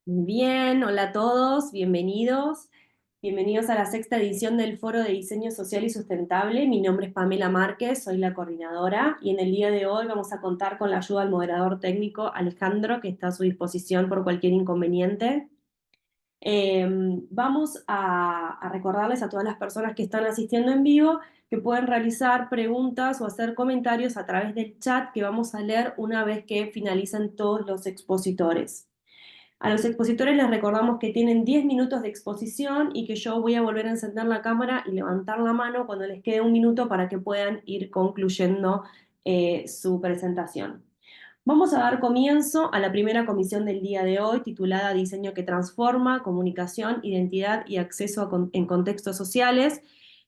Bien, hola a todos, bienvenidos. Bienvenidos a la sexta edición del Foro de Diseño Social y Sustentable. Mi nombre es Pamela Márquez, soy la coordinadora y en el día de hoy vamos a contar con la ayuda del moderador técnico Alejandro, que está a su disposición por cualquier inconveniente. Eh, Vamos a recordarles a todas las personas que están asistiendo en vivo que pueden realizar preguntas o hacer comentarios a través del chat que vamos a leer una vez que finalicen todos los expositores. A los expositores les recordamos que tienen 10 minutos de exposición y que yo voy a volver a encender la cámara y levantar la mano cuando les quede un minuto para que puedan ir concluyendo su presentación. Vamos a dar comienzo a la primera comisión del día de hoy, titulada Diseño que transforma, comunicación, identidad y acceso en contextos sociales.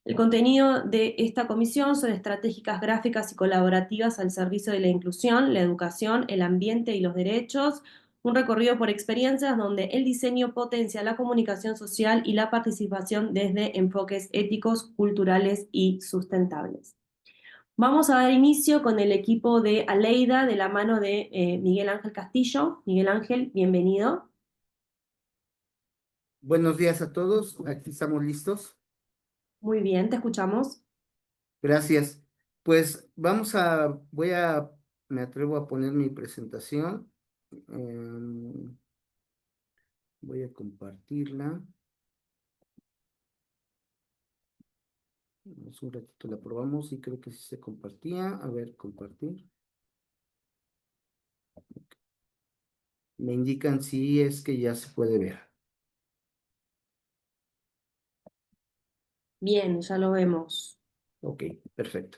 El contenido de esta comisión son estratégicas gráficas y colaborativas al servicio de la inclusión, la educación, el ambiente y los derechos, un recorrido por experiencias donde el diseño potencia la comunicación social y la participación desde enfoques éticos, culturales y sustentables. Vamos a dar inicio con el equipo de Aleida de la mano de Miguel Ángel Castillo. Miguel Ángel, bienvenido. Buenos días a todos, aquí estamos listos. Muy bien, te escuchamos. Gracias. Me atrevo a poner mi presentación. Em, Voy a compartirla. Hace un ratito la probamos y creo que sí se compartía. A ver, compartir. Me indican si es que ya se puede ver. Bien, ya lo vemos. Ok, perfecto.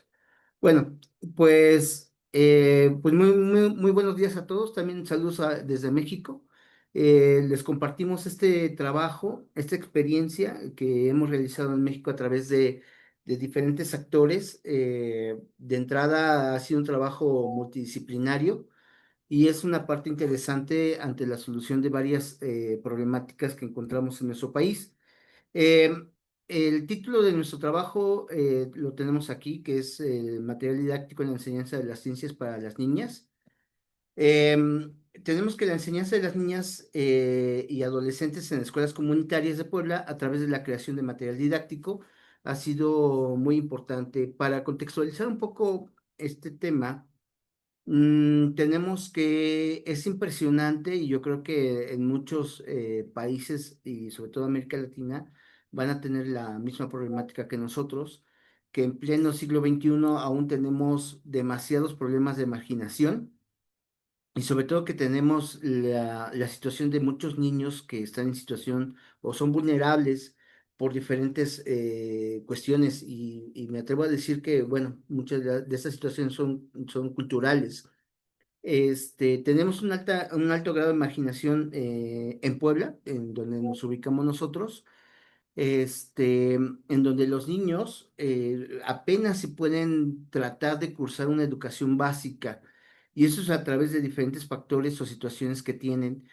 Bueno, pues muy buenos días a todos. También saludos desde México. Les compartimos este trabajo, esta experiencia que hemos realizado en México a través de diferentes actores. De entrada ha sido un trabajo multidisciplinario y es una parte interesante ante la solución de varias problemáticas que encontramos en nuestro país. Eh, el título de nuestro trabajo lo tenemos aquí, que es Material didáctico en la enseñanza de las ciencias para las niñas. Tenemos que la enseñanza de las niñas y adolescentes en escuelas comunitarias de Puebla a través de la creación de material didáctico ha sido muy importante. Para contextualizar un poco este tema, tenemos que es impresionante y yo creo que en muchos países y sobre todo América Latina van a tener la misma problemática que nosotros, que en pleno siglo XXI aún tenemos demasiados problemas de marginación y sobre todo que tenemos la situación de muchos niños que están en situación o son vulnerables por diferentes cuestiones y me atrevo a decir que, bueno, muchas de estas situaciones son culturales. Tenemos un alto grado de marginación en Puebla, en donde nos ubicamos nosotros, en donde los niños apenas se pueden tratar de cursar una educación básica, y eso es a través de diferentes factores o situaciones que tienen,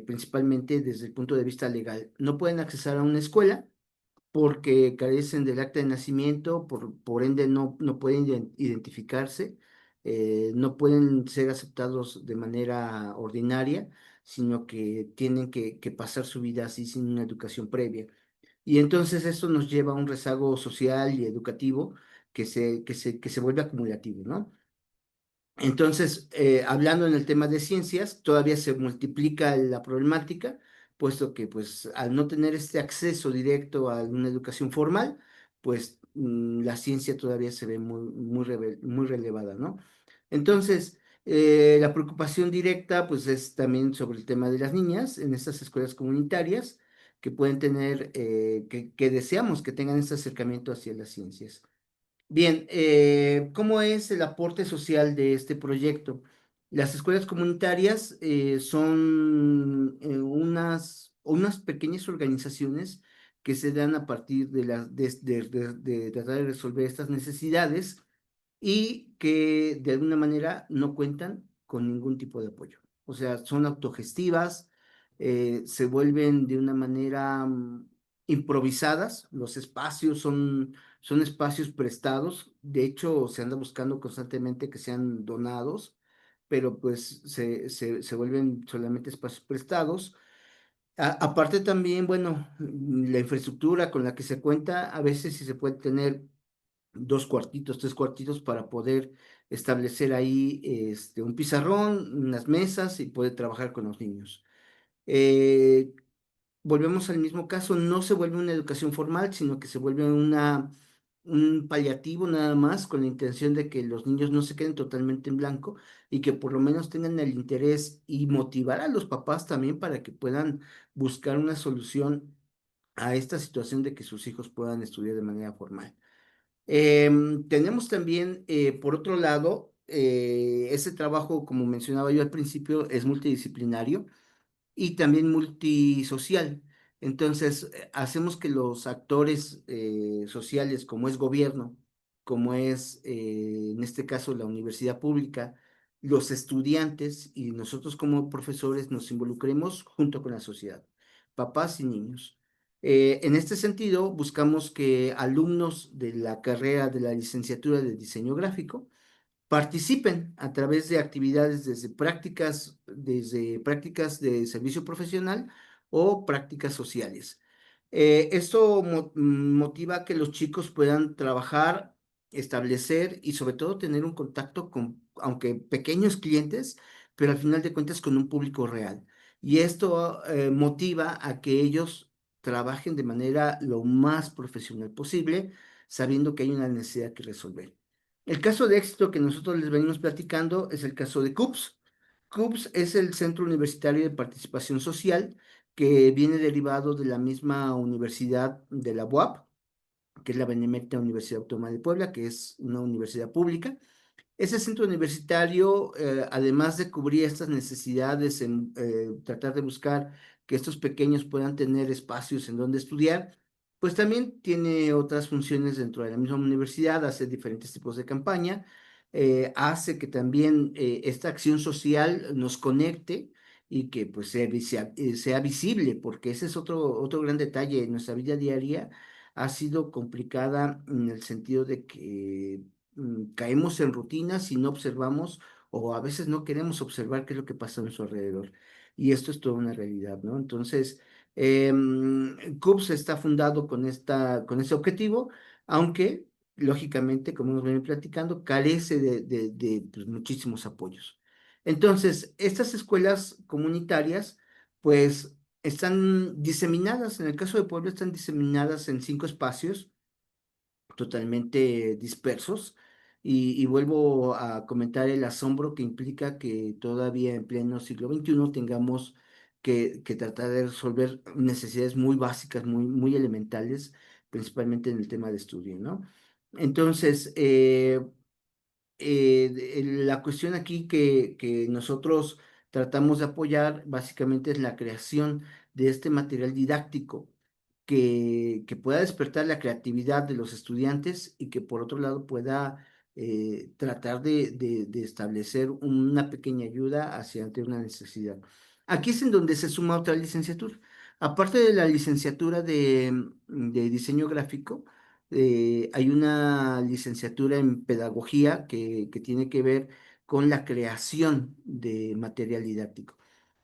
principalmente desde el punto de vista legal. No pueden accesar a una escuela porque carecen del acta de nacimiento, por ende no pueden identificarse, no pueden ser aceptados de manera ordinaria, sino que tienen que pasar su vida así sin una educación previa. Y entonces esto nos lleva a un rezago social y educativo que se vuelve acumulativo, ¿no? Entonces, hablando en el tema de ciencias, todavía se multiplica la problemática, puesto que pues al no tener este acceso directo a una educación formal, pues la ciencia todavía se ve muy relevada, ¿no? Entonces, la preocupación directa pues es también sobre el tema de las niñas en estas escuelas comunitarias que pueden tener, que deseamos que tengan este acercamiento hacia las ciencias. Bien, ¿cómo es el aporte social de este proyecto? Las escuelas comunitarias son unas pequeñas organizaciones que se dan a partir de tratar de resolver estas necesidades y que de alguna manera no cuentan con ningún tipo de apoyo. O sea, son autogestivas, se vuelven de una manera improvisadas, los espacios son espacios prestados, de hecho se anda buscando constantemente que sean donados, pero pues se vuelven solamente espacios prestados. Aparte también, bueno, la infraestructura con la que se cuenta, a veces sí se puede tener dos cuartitos, tres cuartitos para poder establecer ahí un pizarrón, unas mesas y poder trabajar con los niños. Eh, Volvemos al mismo caso, no se vuelve una educación formal, sino que se vuelve un paliativo nada más con la intención de que los niños no se queden totalmente en blanco y que por lo menos tengan el interés y motivar a los papás también para que puedan buscar una solución a esta situación de que sus hijos puedan estudiar de manera formal. Tenemos también, por otro lado, ese trabajo, como mencionaba yo al principio, es multidisciplinario y también multisocial. Entonces, hacemos que los actores sociales, como es gobierno, como es en este caso la universidad pública, los estudiantes y nosotros como profesores nos involucremos junto con la sociedad, papás y niños. En este sentido, buscamos que alumnos de la carrera de la licenciatura de diseño gráfico participen a través de actividades desde prácticas de servicio profesional o prácticas sociales. Esto motiva a que los chicos puedan trabajar, establecer y sobre todo tener un contacto con, aunque pequeños clientes, pero al final de cuentas con un público real. Y esto motiva a que ellos trabajen de manera lo más profesional posible, sabiendo que hay una necesidad que resolver. El caso de éxito que nosotros les venimos platicando es el caso de CUPS. CUPS es el Centro Universitario de Participación Social que viene derivado de la misma universidad de la UAP, que es la Benemérita Universidad Autónoma de Puebla, que es una universidad pública. Ese centro universitario, además de cubrir estas necesidades en tratar de buscar que estos pequeños puedan tener espacios en donde estudiar, pues también tiene otras funciones dentro de la misma universidad, hace diferentes tipos de campaña, hace que también esta acción social nos conecte y que pues sea visible, porque ese es otro gran detalle. Nuestra vida diaria ha sido complicada en el sentido de que caemos en rutinas y no observamos o a veces no queremos observar qué es lo que pasa a nuestro alrededor. Y esto es toda una realidad, ¿no? Entonces, CUPS está fundado con ese objetivo, aunque, lógicamente, como hemos venido platicando, carece de pues, muchísimos apoyos. Entonces, estas escuelas comunitarias, pues, están diseminadas, en el caso de Puebla, están diseminadas en 5 espacios totalmente dispersos. Y vuelvo a comentar el asombro que implica que todavía en pleno siglo XXI tengamos que tratar de resolver necesidades muy básicas, muy elementales, principalmente en el tema de estudio, ¿no? Entonces, la cuestión aquí que nosotros tratamos de apoyar básicamente es la creación de este material didáctico que pueda despertar la creatividad de los estudiantes y que por otro lado pueda tratar de establecer una pequeña ayuda hacia ante una necesidad. Aquí es en donde se suma otra licenciatura. Aparte de la licenciatura de diseño gráfico, hay una licenciatura en pedagogía que tiene que ver con la creación de material didáctico.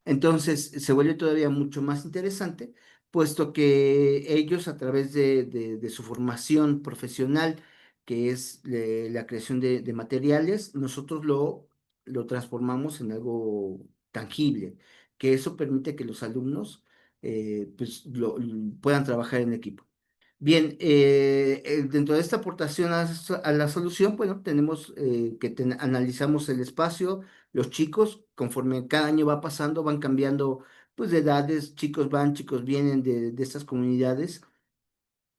Entonces, se vuelve todavía mucho más interesante, puesto que ellos a través de su formación profesional, que es la creación de materiales, nosotros lo transformamos en algo tangible, que eso permite que los alumnos pues, puedan trabajar en equipo. Bien, dentro de esta aportación a la solución, bueno, tenemos analizamos el espacio, los chicos, conforme cada año va pasando, van cambiando pues de edades, chicos van, chicos vienen de estas comunidades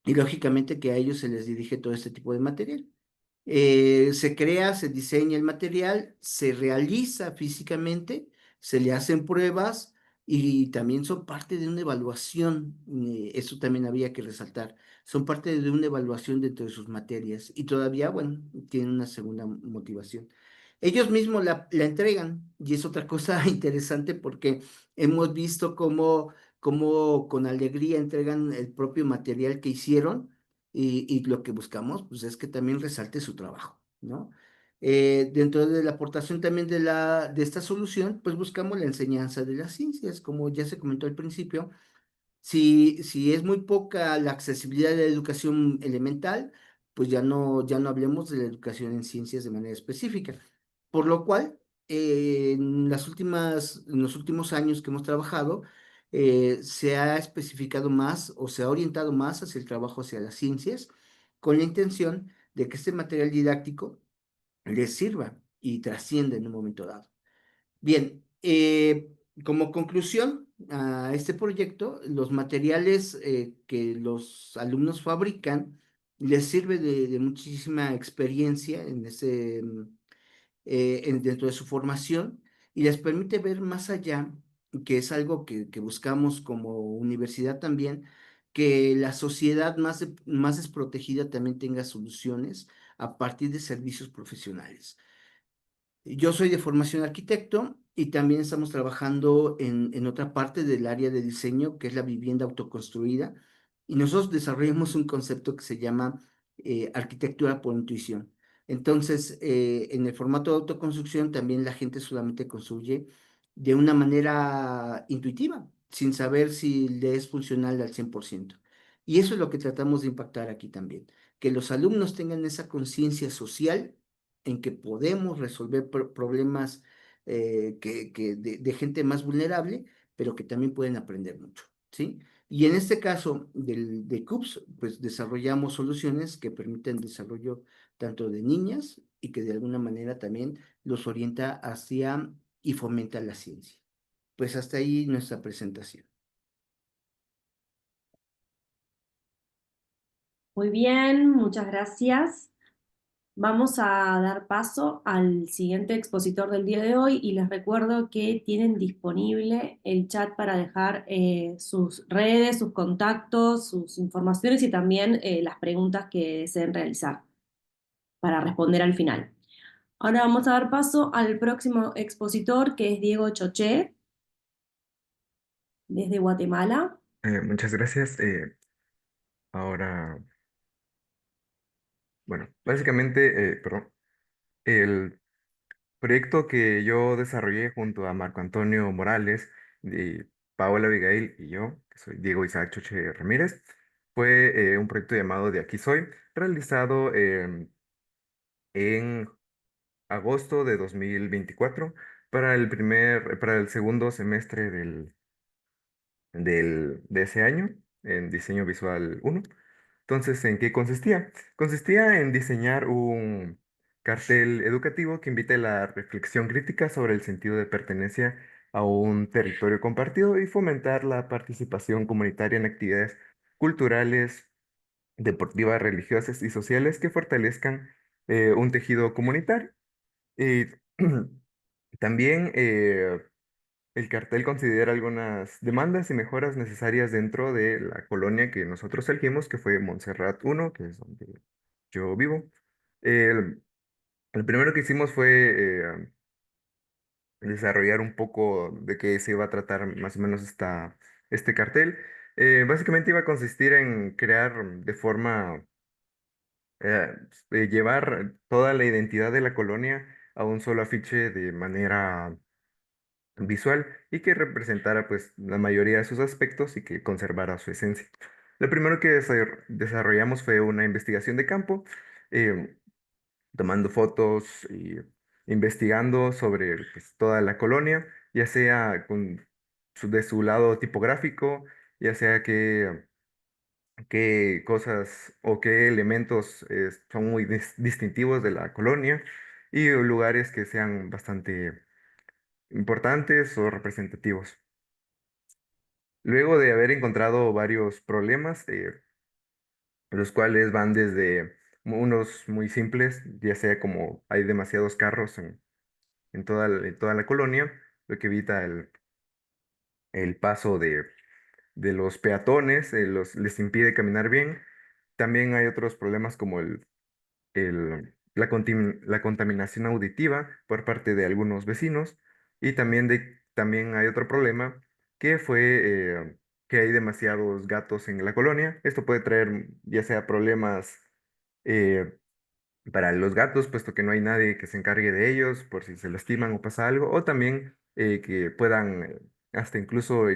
y lógicamente que a ellos se les dirige todo este tipo de material. Se crea, se diseña el material, se realiza físicamente, se le hacen pruebas y también son parte de una evaluación. Eso también había que resaltar. Son parte de una evaluación dentro de sus materias y todavía, bueno, tienen una segunda motivación. Ellos mismos la entregan y es otra cosa interesante porque hemos visto cómo con alegría entregan el propio material que hicieron y lo que buscamos, pues, es que también resalte su trabajo, ¿no? Dentro de la aportación también de esta solución, pues buscamos la enseñanza de las ciencias, como ya se comentó al principio. Si es muy poca la accesibilidad de la educación elemental, pues ya no hablemos de la educación en ciencias de manera específica. Por lo cual, en los últimos años que hemos trabajado, se ha especificado más o se ha orientado más hacia el trabajo hacia las ciencias, con la intención de que este material didáctico les sirva y trascienda en un momento dado. Bien, como conclusión a este proyecto, los materiales que los alumnos fabrican les sirve de muchísima experiencia dentro de su formación y les permite ver más allá, que es algo que buscamos como universidad también, que la sociedad más desprotegida también tenga soluciones a partir de servicios profesionales. Yo soy de formación arquitecto y también estamos trabajando en otra parte del área de diseño, que es la vivienda autoconstruida. Y nosotros desarrollamos un concepto que se llama arquitectura por intuición. Entonces, en el formato de autoconstrucción también la gente solamente construye de una manera intuitiva, sin saber si le es funcional al 100%. Y eso es lo que tratamos de impactar aquí también, que los alumnos tengan esa conciencia social en que podemos resolver problemas de gente más vulnerable, pero que también pueden aprender mucho, ¿sí? Y en este caso de CUPS, pues desarrollamos soluciones que permiten el desarrollo tanto de niñas y que de alguna manera también los orienta hacia y fomenta la ciencia. Pues hasta ahí nuestra presentación. Muy bien, muchas gracias. Vamos a dar paso al siguiente expositor del día de hoy y les recuerdo que tienen disponible el chat para dejar sus redes, sus contactos, sus informaciones y también las preguntas que deseen realizar para responder al final. Ahora vamos a dar paso al próximo expositor, que es Diego Choché, desde Guatemala. Muchas gracias. Ahora, bueno, básicamente, perdón, el proyecto que yo desarrollé junto a Marco Antonio Morales, y Paola Abigail y yo, que soy Diego Isaac Choche Ramírez, fue un proyecto llamado De Aquí Soy, realizado en agosto de 2024 para el segundo semestre de ese año, en Diseño Visual uno. Entonces, ¿en qué consistía? Consistía en diseñar un cartel educativo que invite a la reflexión crítica sobre el sentido de pertenencia a un territorio compartido y fomentar la participación comunitaria en actividades culturales, deportivas, religiosas y sociales que fortalezcan un tejido comunitario. Y también el cartel considera algunas demandas y mejoras necesarias dentro de la colonia que nosotros elegimos, que fue Montserrat uno, que es donde yo vivo. El, el primero que hicimos fue desarrollar un poco de qué se iba a tratar más o menos este cartel. Básicamente iba a consistir en crear de forma, eh, llevar toda la identidad de la colonia a un solo afiche de manera visual y que representara pues la mayoría de sus aspectos y que conservara su esencia. Lo primero que desarrollamos fue una investigación de campo, eh, tomando fotos y investigando sobre pues, toda la colonia, ya sea de su lado tipográfico, ya sea qué cosas o qué elementos son muy distintivos de la colonia y lugares que sean bastante importantes o representativos. Luego de haber encontrado varios problemas, los cuales van desde unos muy simples, ya sea como hay demasiados carros en toda la colonia, lo que evita el paso de los peatones, les impide caminar bien. También hay otros problemas como la contaminación auditiva por parte de algunos vecinos y también hay otro problema que fue que hay demasiados gatos en la colonia. Esto puede traer ya sea problemas eh, para los gatos, puesto que no hay nadie que se encargue de ellos por si se lastiman o pasa algo, o también que puedan hasta incluso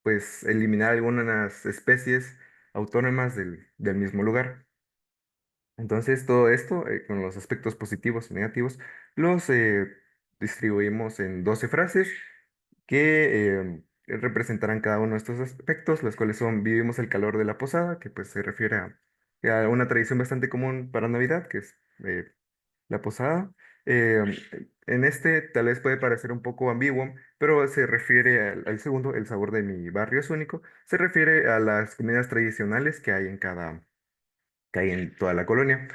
pues eliminar algunas especies autónomas del mismo lugar. Entonces, todo esto, con los aspectos positivos y negativos, los distribuimos en 12 frases que representarán cada uno de estos aspectos, las cuales son: vivimos el calor de la posada, que pues se refiere a una tradición bastante común para Navidad, que es la posada. Eh, en este tal vez puede parecer un poco ambiguo, pero se refiere al segundo: el sabor de mi barrio es único. Se refiere a las comidas tradicionales que hay en toda la colonia.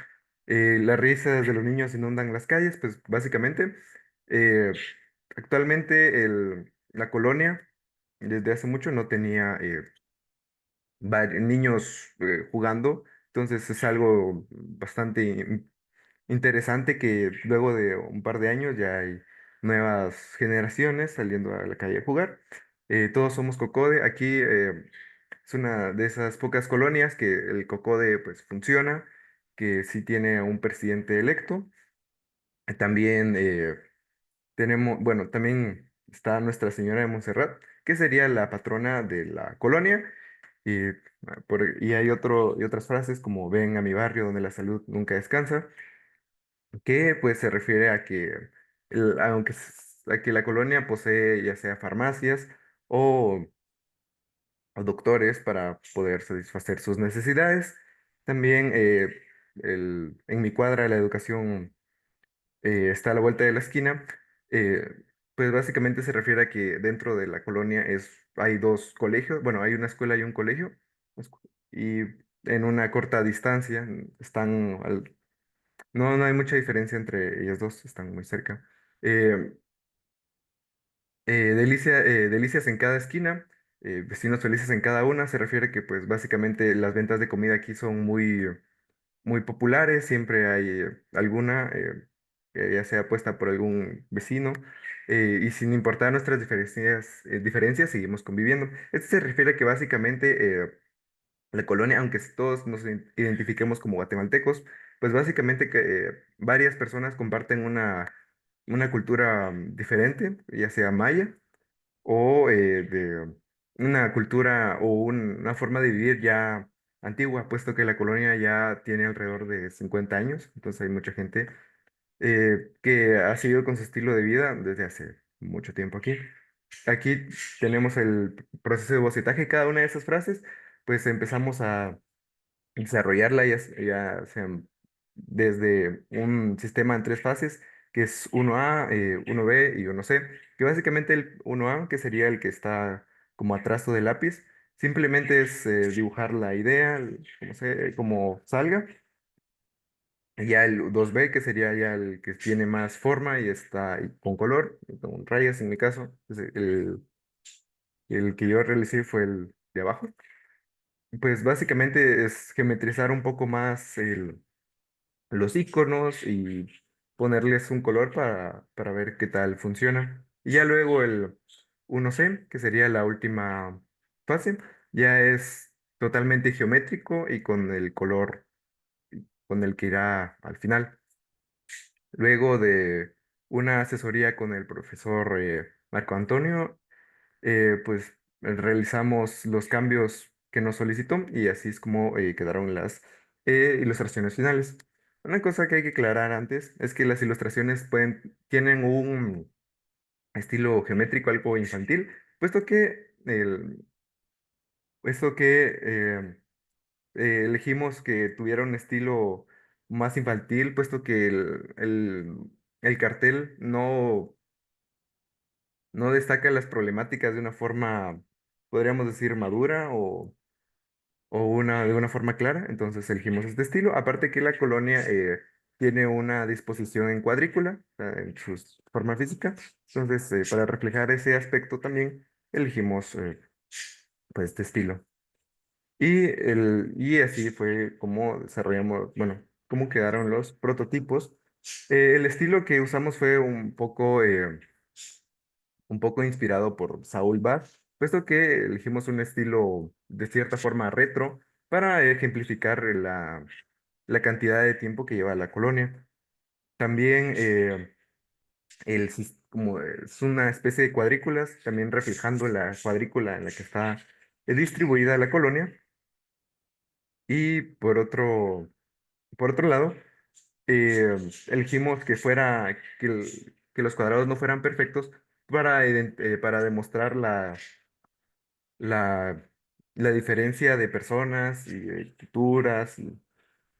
Las risas de los niños inundan las calles, pues básicamente, eh, actualmente la colonia desde hace mucho no tenía niños jugando, entonces es algo bastante interesante que luego de un par de años ya hay nuevas generaciones saliendo a la calle a jugar. Todos somos Cocode. Aquí es una de esas pocas colonias que el Cocode pues funciona, que sí tiene un presidente electo. También tenemos, bueno, también está Nuestra Señora de Montserrat, que sería la patrona de la colonia. Y, y hay y otras frases como: ven a mi barrio donde la salud nunca descansa, que pues se refiere a que a que la colonia posee ya sea farmacias o, o doctores para poder satisfacer sus necesidades. También en mi cuadra la educación está a la vuelta de la esquina. eh, pues básicamente se refiere a que dentro de la colonia hay dos colegios, bueno, hay una escuela y un colegio, y en una corta distancia están no hay mucha diferencia entre ellas dos, están muy cerca. Eh, delicias en cada esquina, vecinos felices en cada una, se refiere que pues básicamente las ventas de comida aquí son muy populares, siempre hay alguna que ya sea puesta por algún vecino, y sin importar nuestras diferencias seguimos conviviendo. Esto se refiere a que básicamente la colonia, aunque todos nos identifiquemos como guatemaltecos, pues básicamente que varias personas comparten una cultura diferente, ya sea maya o de una cultura o una forma de vivir ya antigua, puesto que la colonia ya tiene alrededor de 50 años, entonces hay mucha gente que ha seguido con su estilo de vida desde hace mucho tiempo aquí. Aquí tenemos el proceso de bocetaje de cada una de esas frases, pues empezamos a desarrollarla ya sean desde un sistema en tres fases, que es 1A, 1B y 1C, que básicamente el 1A, que sería el que está como a trazo de lápiz, simplemente es dibujar la idea, como salga. Y ya el 2B, que sería ya el que tiene más forma y está ahí con color, y con rayas en mi caso, el que yo realicé fue el de abajo. Pues básicamente es geometrizar un poco más los iconos y ponerles un color para ver qué tal funciona. Y ya luego el 1C, que sería la última fase, ya es totalmente geométrico y con el color con el que irá al final. Luego de una asesoría con el profesor Marco Antonio, pues realizamos los cambios que nos solicitó y así es como quedaron las ilustraciones finales. Una cosa que hay que aclarar antes es que las ilustraciones tienen un estilo geométrico algo infantil, puesto que, puesto que elegimos que tuviera un estilo más infantil, puesto que el cartel no destaca las problemáticas de una forma, podríamos decir, madura o de una forma clara, entonces elegimos este estilo. Aparte que la colonia tiene una disposición en cuadrícula, o sea, en su forma física, entonces para reflejar ese aspecto también elegimos pues este estilo. Y así fue como desarrollamos, bueno, cómo quedaron los prototipos. El estilo que usamos fue un poco inspirado por Saul Bass, puesto que elegimos un estilo de cierta forma retro para ejemplificar la cantidad de tiempo que lleva la colonia. También como es una especie de cuadrículas, también reflejando la cuadrícula en la que está distribuida la colonia. Y por otro lado, eh, elegimos que los cuadrados no fueran perfectos para demostrar la, la diferencia de personas y de culturas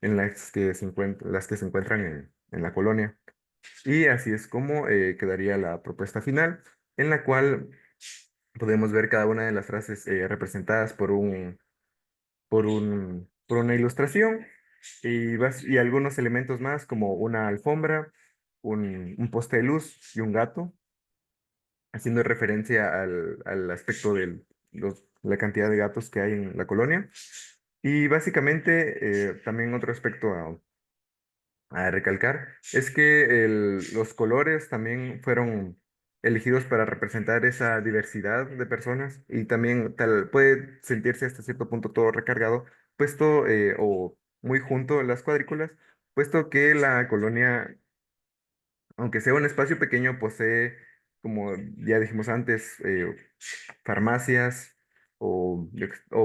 en las que se encuentran en la colonia. Y así es como quedaría la propuesta final, en la cual podemos ver cada una de las frases representadas por una ilustración y algunos elementos más como una alfombra, un poste de luz y un gato, haciendo referencia al aspecto de la cantidad de gatos que hay en la colonia. Y básicamente también otro aspecto a recalcar es que los colores también fueron elegidos para representar esa diversidad de personas y también puede sentirse hasta cierto punto todo recargado, puesto o muy junto a las cuadrículas, puesto que la colonia, aunque sea un espacio pequeño, posee, como ya dijimos antes, farmacias o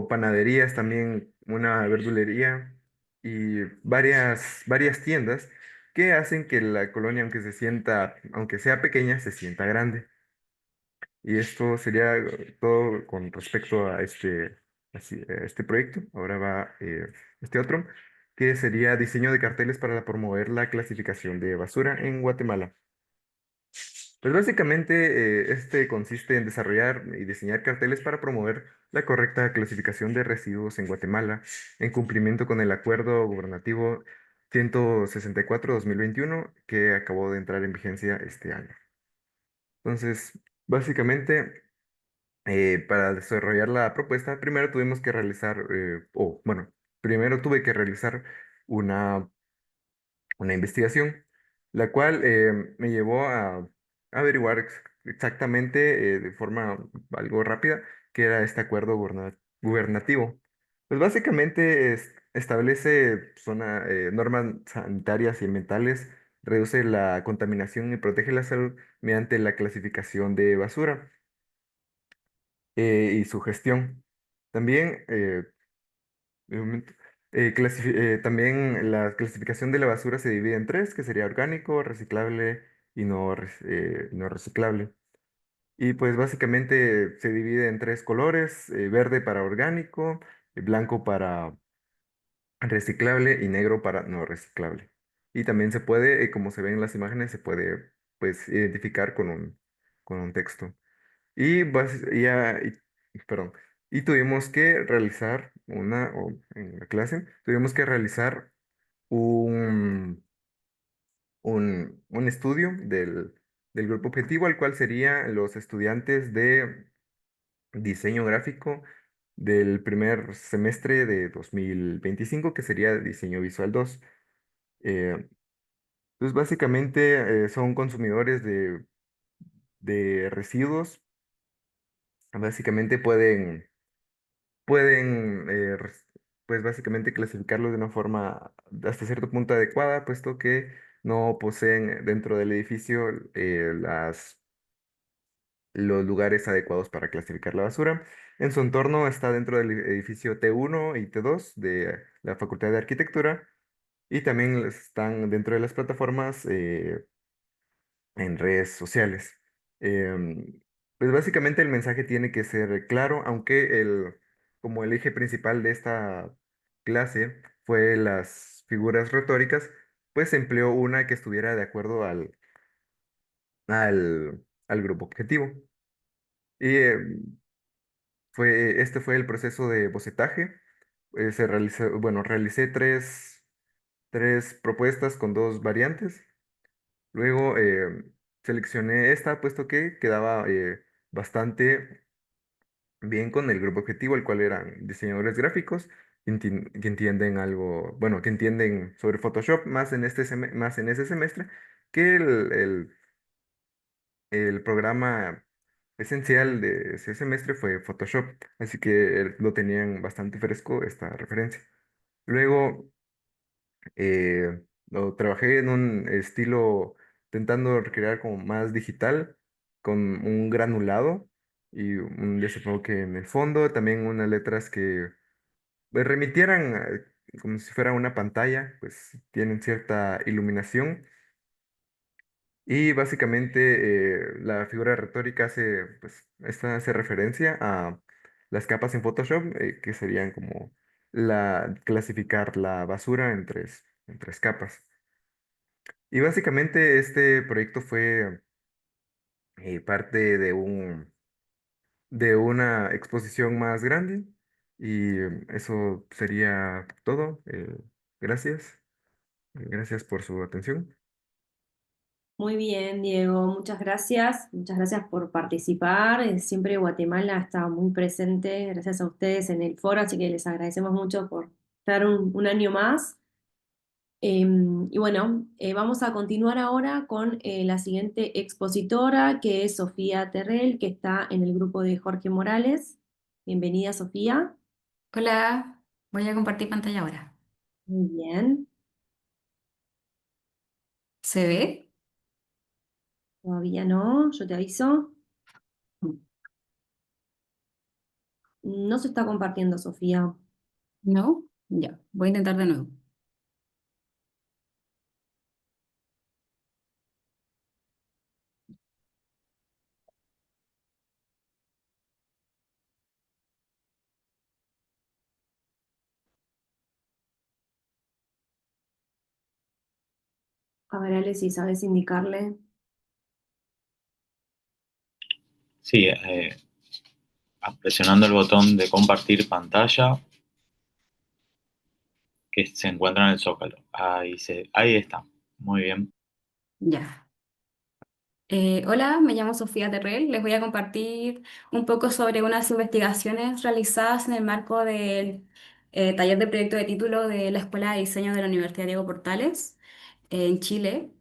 panaderías, también una verdulería y varias tiendas que hacen que la colonia, aunque sea pequeña, se sienta grande. Y esto sería todo con respecto a a este proyecto. Ahora va este otro, que sería diseño de carteles para promover la clasificación de basura en Guatemala. Pues básicamente este consiste en desarrollar y diseñar carteles para promover la correcta clasificación de residuos en Guatemala, en cumplimiento con el Acuerdo Gubernativo 164-2021 que acabó de entrar en vigencia este año. Entonces, básicamente, para desarrollar la propuesta, primero tuvimos que realizar, primero tuve que realizar una una investigación, la cual me llevó a averiguar exactamente de forma algo rápida qué era este acuerdo gubernativo. Pues básicamente establece normas sanitarias y ambientales, reduce la contaminación y protege la salud mediante la clasificación de basura y su gestión. También un momento. También la clasificación de la basura se divide en tres, que sería orgánico, reciclable y no reciclable. Y pues básicamente se divide en tres colores, verde para orgánico, blanco para reciclable y negro para no reciclable. Y también se puede, como se ven en las imágenes, se puede pues identificar con un texto. Perdón, y tuvimos que realizar en la clase, tuvimos que realizar un, un estudio del grupo objetivo, al cual serían los estudiantes de diseño gráfico del primer semestre de 2025 que sería diseño visual 2. Eh, pues básicamente son consumidores de residuos, básicamente pueden pues básicamente clasificarlos de una forma hasta cierto punto adecuada, puesto que no poseen dentro del edificio los lugares adecuados para clasificar la basura. En su entorno está dentro del edificio T1 y T2 de la Facultad de Arquitectura y también están dentro de las plataformas en redes sociales. Em, pues básicamente el mensaje tiene que ser claro, aunque como el eje principal de esta clase fue las figuras retóricas, pues se empleó una que estuviera de acuerdo al grupo objetivo. Y este fue el proceso de bocetaje. Realicé tres propuestas con dos variantes. Luego seleccioné esta, puesto que quedaba bastante bien con el grupo objetivo, el cual eran diseñadores gráficos que entienden que entienden sobre Photoshop más más en ese semestre que el programa esencial de ese semestre fue Photoshop, así que lo tenían bastante fresco esta referencia. Luego Lo trabajé en un estilo intentando recrear como más digital, con un granulado y un desenfoque en el fondo, también unas letras que pues, remitieran como si fuera una pantalla, pues tienen cierta iluminación. Y básicamente la figura retórica hace, pues, esta hace referencia a las capas en Photoshop, que serían como clasificar la basura en tres capas. Y básicamente este proyecto fue parte de una exposición más grande. Y eso sería todo. Gracias. Gracias por su atención. Muy bien, Diego, muchas gracias por participar. Siempre Guatemala está muy presente, gracias a ustedes en el foro, así que les agradecemos mucho por estar un año más. Y bueno, vamos a continuar ahora con la siguiente expositora, que es Sofía Terrell, que está en el grupo de Jorge Morales. Bienvenida, Sofía. Hola, voy a compartir pantalla ahora. Muy bien, ¿Se ve? todavía no, yo te aviso. No se está compartiendo, Sofía. ¿No? Ya, voy a intentar de nuevo. A ver, Ale, si sabes indicarle. Sí, presionando el botón de compartir pantalla que se encuentra en el zócalo. Ahí está. Muy bien. Ya. Hola, me llamo Sofía Terrell. Les voy a compartir un poco sobre unas investigaciones realizadas en el marco del taller de proyecto de título de la Escuela de Diseño de la Universidad Diego Portales en Chile.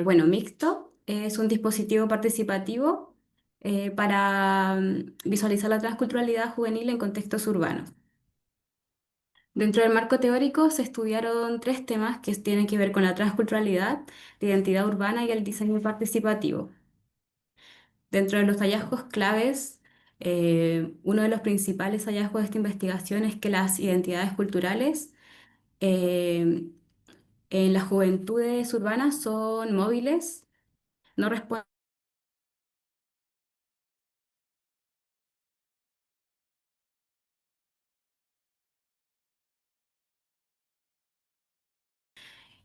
Bueno, Mixto es un dispositivo participativo para visualizar la transculturalidad juvenil en contextos urbanos. Dentro del marco teórico se estudiaron tres temas que tienen que ver con la transculturalidad, la identidad urbana y el diseño participativo. Dentro de los hallazgos claves, uno de los principales hallazgos de esta investigación es que las identidades culturales eh, en las juventudes urbanas son móviles, no responden.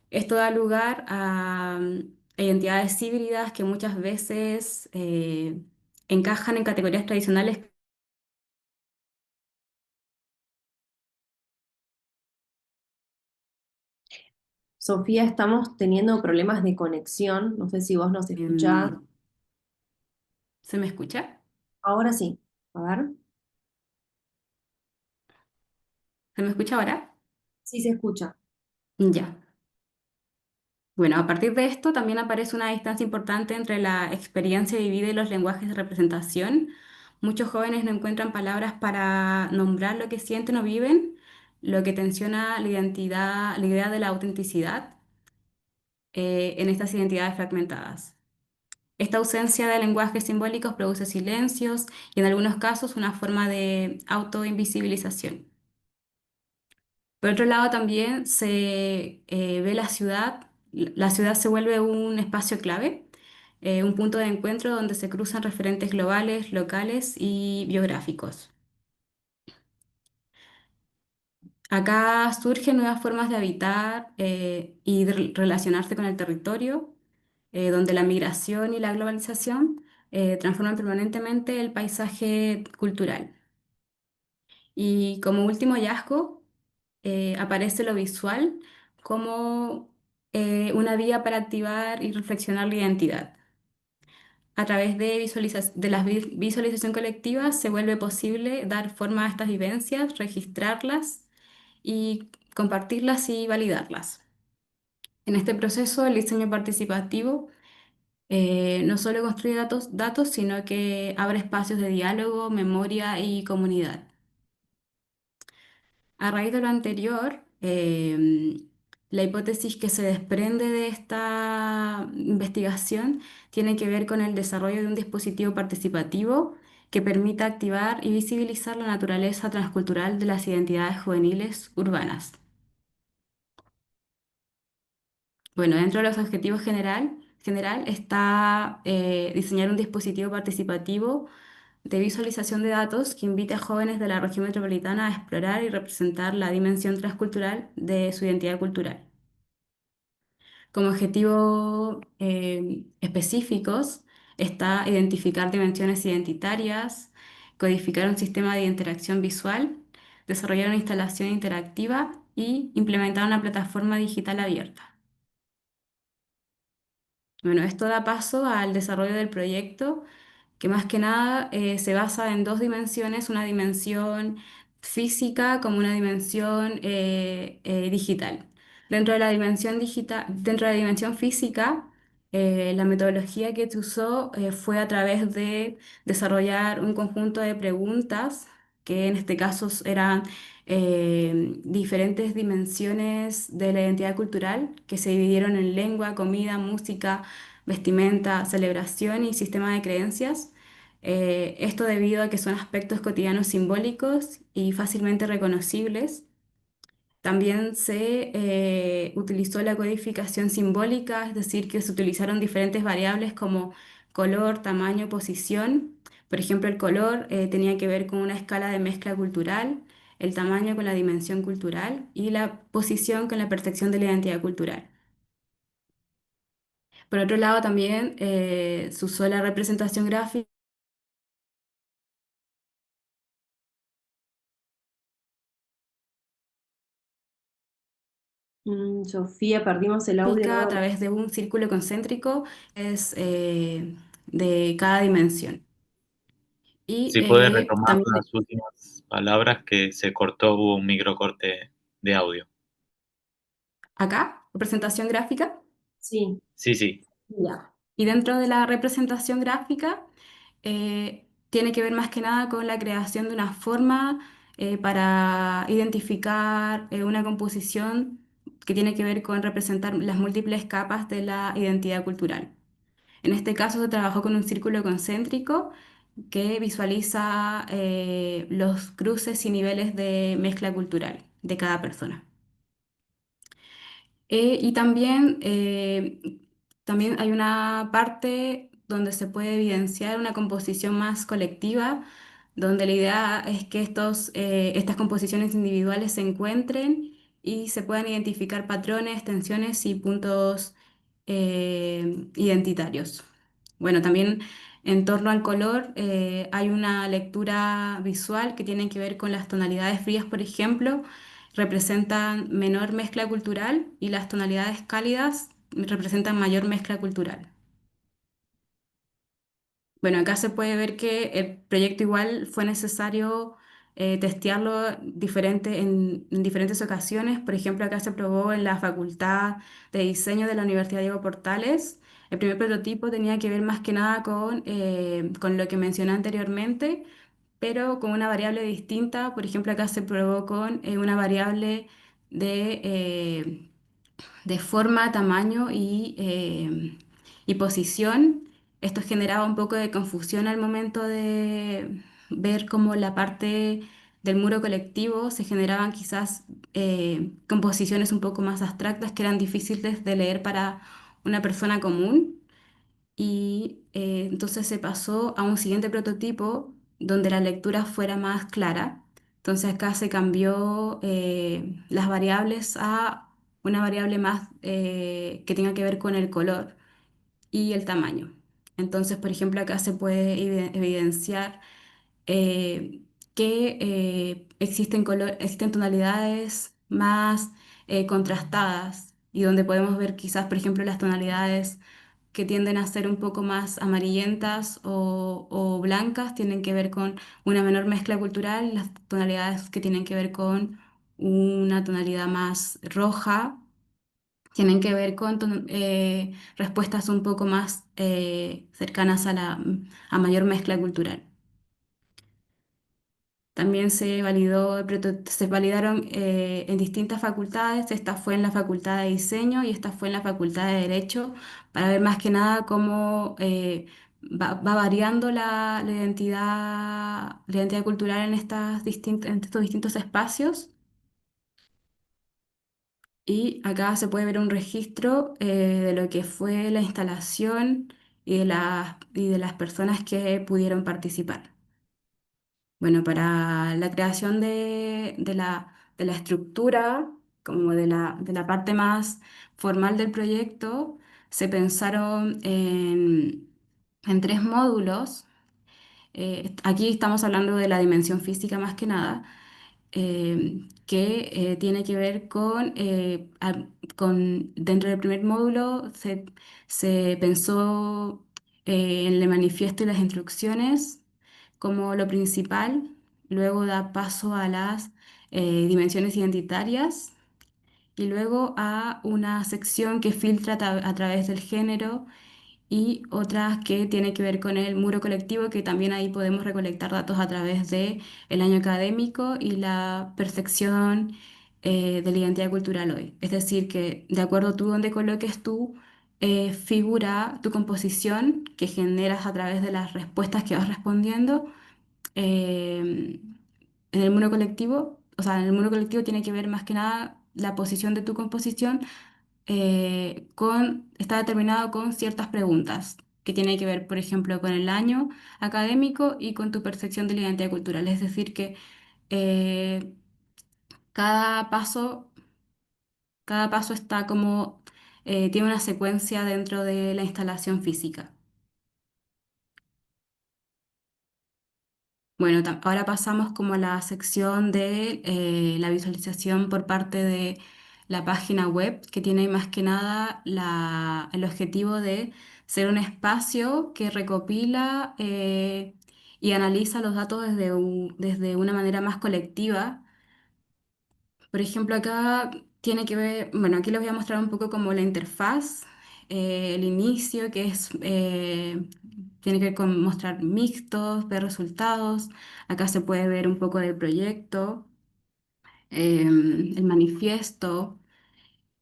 Esto da lugar a identidades híbridas que muchas veces encajan en categorías tradicionales. Sofía, estamos teniendo problemas de conexión. No sé si vos nos escuchás. em, ¿Se me escucha? Ahora sí. A ver. ¿Se me escucha ahora? Sí se escucha. Ya. Bueno, a partir de esto también aparece una distancia importante entre la experiencia vivida y los lenguajes de representación. Muchos jóvenes no encuentran palabras para nombrar lo que sienten o viven, lo que tensiona la identidad, la idea de la autenticidad en estas identidades fragmentadas. Esta ausencia de lenguajes simbólicos produce silencios y en algunos casos una forma de autoinvisibilización. Por otro lado, también se ve la ciudad se vuelve un espacio clave, un punto de encuentro donde se cruzan referentes globales, locales y biográficos. Acá surgen nuevas formas de habitar y de relacionarse con el territorio, donde la migración y la globalización transforman permanentemente el paisaje cultural. Y como último hallazgo, aparece lo visual como una vía para activar y reflexionar la identidad. A través de, de la visualización colectiva se vuelve posible dar forma a estas vivencias, registrarlas y compartirlas y validarlas. En este proceso, el diseño participativo no solo construye datos, sino que abre espacios de diálogo, memoria y comunidad. A raíz de lo anterior, La hipótesis que se desprende de esta investigación tiene que ver con el desarrollo de un dispositivo participativo que permita activar y visibilizar la naturaleza transcultural de las identidades juveniles urbanas. Bueno, dentro de los objetivos general está diseñar un dispositivo participativo de visualización de datos que invite a jóvenes de la región metropolitana a explorar y representar la dimensión transcultural de su identidad cultural. Como objetivos específicos está identificar dimensiones identitarias, codificar un sistema de interacción visual, desarrollar una instalación interactiva y implementar una plataforma digital abierta. Bueno, esto da paso al desarrollo del proyecto, que más que nada se basa en dos dimensiones, una dimensión física como una dimensión digital. Dentro de la dimensión física, la metodología que se usó fue a través de desarrollar un conjunto de preguntas, que en este caso eran diferentes dimensiones de la identidad cultural, que se dividieron en lengua, comida, música, vestimenta, celebración y sistema de creencias. Esto debido a que son aspectos cotidianos simbólicos y fácilmente reconocibles. También se utilizó la codificación simbólica, es decir, que se utilizaron diferentes variables como color, tamaño, posición. Por ejemplo, el color tenía que ver con una escala de mezcla cultural, el tamaño con la dimensión cultural y la posición con la percepción de la identidad cultural. Por otro lado, también se usó la representación gráfica Sofía, perdimos el audio a nuevamente. través de un círculo concéntrico es, de cada dimensión. Y Si puede retomar también las últimas palabras que se cortó, hubo un microcorte de audio. acá, representación gráfica. Sí, Sí, sí. Ya. Y dentro de la representación gráfica tiene que ver más que nada con la creación de una forma para identificar una composición que tiene que ver con representar las múltiples capas de la identidad cultural. En este caso se trabajó con un círculo concéntrico que visualiza los cruces y niveles de mezcla cultural de cada persona. Y también hay una parte donde se puede evidenciar una composición más colectiva, donde la idea es que estas composiciones individuales se encuentren y se puedan identificar patrones, tensiones y puntos identitarios. Bueno, también en torno al color hay una lectura visual que tiene que ver con las tonalidades frías, por ejemplo representan menor mezcla cultural y las tonalidades cálidas representan mayor mezcla cultural. Bueno, acá se puede ver que el proyecto igual fue necesario testearlo en diferentes ocasiones. Por ejemplo, acá se probó en la Facultad de Diseño de la Universidad Diego Portales. El primer prototipo tenía que ver más que nada con lo que mencioné anteriormente, pero con una variable distinta. Por ejemplo, acá se probó con una variable de, eh, de forma, tamaño y posición. Esto generaba un poco de confusión al momento de ver cómo la parte del muro colectivo se generaban quizás composiciones un poco más abstractas que eran difíciles de leer para una persona común y entonces se pasó a un siguiente prototipo donde la lectura fuera más clara. Entonces acá se cambió las variables a una variable más que tenga que ver con el color y el tamaño. Entonces, por ejemplo, acá se puede evidenciar eh, que existen tonalidades más contrastadas y donde podemos ver quizás, por ejemplo, las tonalidades que tienden a ser un poco más amarillentas o blancas tienen que ver con una menor mezcla cultural, las tonalidades que tienen que ver con una tonalidad más roja tienen que ver con respuestas un poco más cercanas a mayor mezcla cultural. También se validaron en distintas facultades. Esta fue en la Facultad de Diseño y esta fue en la Facultad de Derecho, para ver más que nada cómo va variando la identidad cultural en en estos distintos espacios. Y acá se puede ver un registro de lo que fue la instalación y de las personas que pudieron participar. Bueno, para la creación de la estructura, como de la parte más formal del proyecto, se pensaron en tres módulos. Aquí estamos hablando de la dimensión física más que nada, que tiene que ver dentro del primer módulo se pensó en el manifiesto y las instrucciones como lo principal, luego da paso a las dimensiones identitarias y luego a una sección que filtra a través del género y otras que tiene que ver con el muro colectivo, que también ahí podemos recolectar datos a través de el año académico y la percepción de la identidad cultural hoy. Es decir, que de acuerdo a tú donde coloques tu figura, tu composición que generas a través de las respuestas que vas respondiendo, en el muro colectivo, o sea, en el muro colectivo tiene que ver más que nada la posición de tu composición está determinado con ciertas preguntas que tienen que ver, por ejemplo, con el año académico y con tu percepción de la identidad cultural. Es decir, que eh, cada paso, cada paso está tiene una secuencia dentro de la instalación física. Bueno, ahora pasamos como a la sección de la visualización por parte de la página web, que tiene más que nada el objetivo de ser un espacio que recopila y analiza los datos desde una manera más colectiva. Por ejemplo, acá tiene que ver, bueno, aquí les voy a mostrar un poco como la interfaz, el inicio, tiene que ver con mostrar mixtos, ver resultados. Acá se puede ver un poco del proyecto, el manifiesto.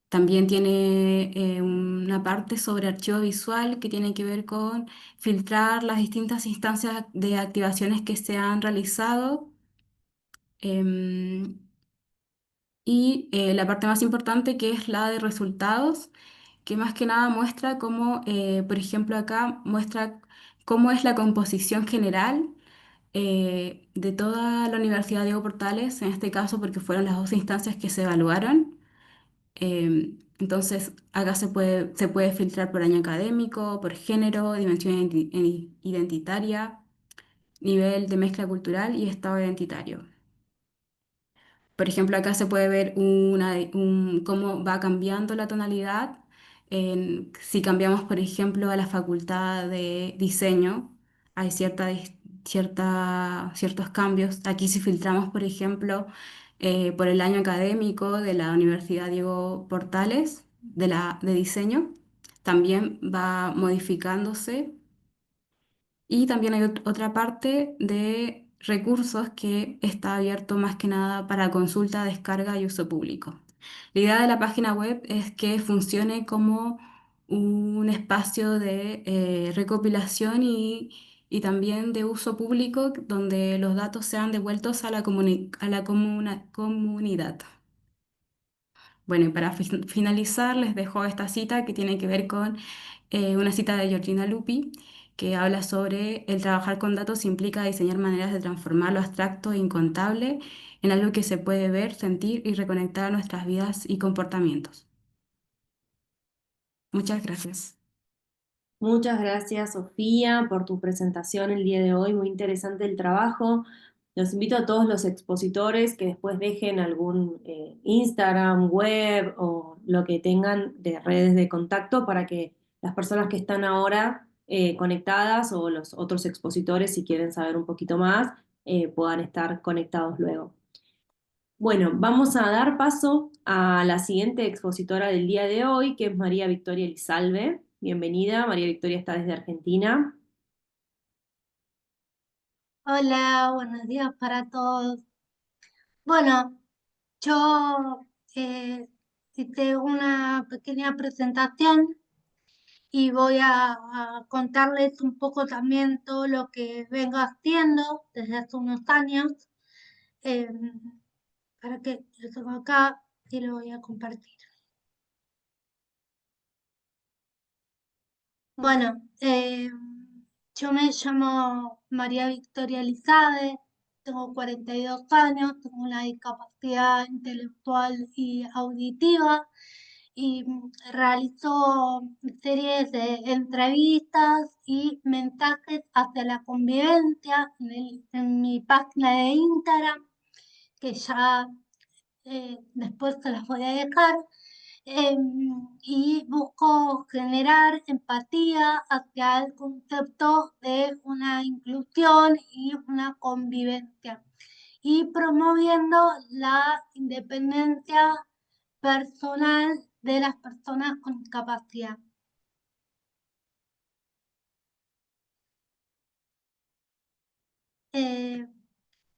También tiene una parte sobre archivo visual que tiene que ver con filtrar las distintas instancias de activaciones que se han realizado. Em, y la parte más importante que es la de resultados, que más que nada muestra cómo, por ejemplo, acá muestra cómo es la composición general de toda la Universidad Diego Portales, en este caso porque fueron las dos instancias que se evaluaron. Entonces, acá se puede filtrar por año académico, por género, dimensión identitaria, nivel de mezcla cultural y estado identitario. Por ejemplo, acá se puede ver cómo va cambiando la tonalidad. Si cambiamos, por ejemplo, a la facultad de diseño, hay ciertos cambios. Aquí si filtramos, por ejemplo, por el año académico de la Universidad Diego Portales, de diseño, también va modificándose y también hay otra parte de recursos que está abierto más que nada para consulta, descarga y uso público. La idea de la página web es que funcione como un espacio de recopilación y también de uso público donde los datos sean devueltos a a la comunidad. Bueno, y para finalizar, les dejo esta cita que tiene que ver con una cita de Georgina Lupi, que habla sobre el trabajar con datos implica diseñar maneras de transformar lo abstracto e incontable en algo que se puede ver, sentir y reconectar a nuestras vidas y comportamientos. Muchas gracias. Muchas gracias, Sofía, por tu presentación el día de hoy. Muy interesante el trabajo. Los invito a todos los expositores que después dejen algún Instagram, web o lo que tengan de redes de contacto para que las personas que están ahora conectadas o los otros expositores, si quieren saber un poquito más, puedan estar conectados luego. Bueno, vamos a dar paso a la siguiente expositora del día de hoy, que es María Victoria Elizalde. Bienvenida, María Victoria está desde Argentina. Hola, buenos días para todos. Bueno, yo hice una pequeña presentación y voy a contarles un poco también todo lo que vengo haciendo desde hace unos años, eh, para que lo tengo acá y lo voy a compartir. Bueno, yo me llamo María Victoria Lizade, tengo 42 años, tengo una discapacidad intelectual y auditiva y realizo series de entrevistas y mensajes hacia la convivencia en mi página de Instagram, que ya después se las voy a dejar. Y busco generar empatía hacia el concepto de una inclusión y una convivencia y promoviendo la independencia personal de las personas con discapacidad.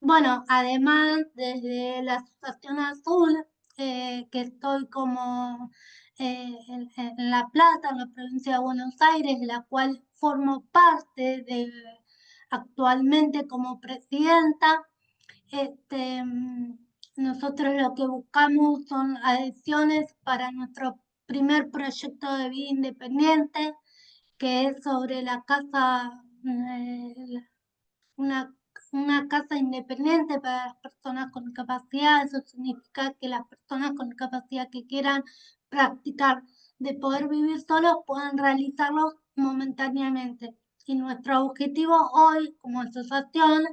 Bueno, además desde la Asociación Azul, que estoy como en La Plata, en la provincia de Buenos Aires, de la cual formo parte actualmente como presidenta, nosotros lo que buscamos son adhesiones para nuestro primer proyecto de vida independiente, que es sobre la casa, una, una casa independiente para las personas con discapacidad. Eso significa que las personas con discapacidad que quieran practicar de poder vivir solos puedan realizarlo momentáneamente. Y nuestro objetivo hoy como asociación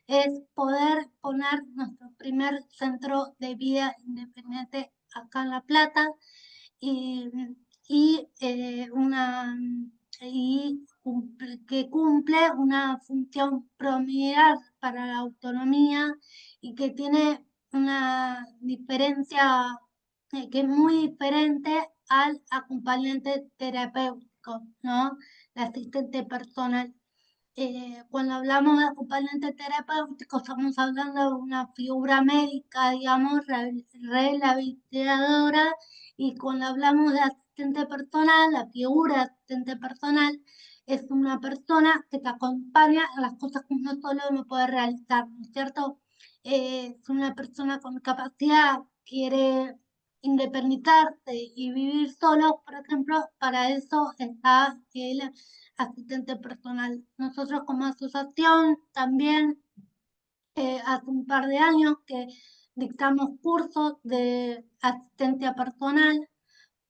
es poder poner nuestro primer centro de vida independiente acá en La Plata y, que cumple una función promedial para la autonomía y que tiene una diferencia que es muy diferente al acompañante terapéutico, ¿no? El asistente personal. Cuando hablamos de acompañante terapéutico, estamos hablando de una figura médica, digamos, rehabilitadora, y cuando hablamos de asistente personal, la figura de asistente personal es una persona que te acompaña en las cosas que uno solo no puede realizar, ¿no es cierto? Si una persona con capacidad quiere independizarse y vivir solo, por ejemplo, para eso está el asistente personal. Nosotros como asociación también hace un par de años que dictamos cursos de asistencia personal,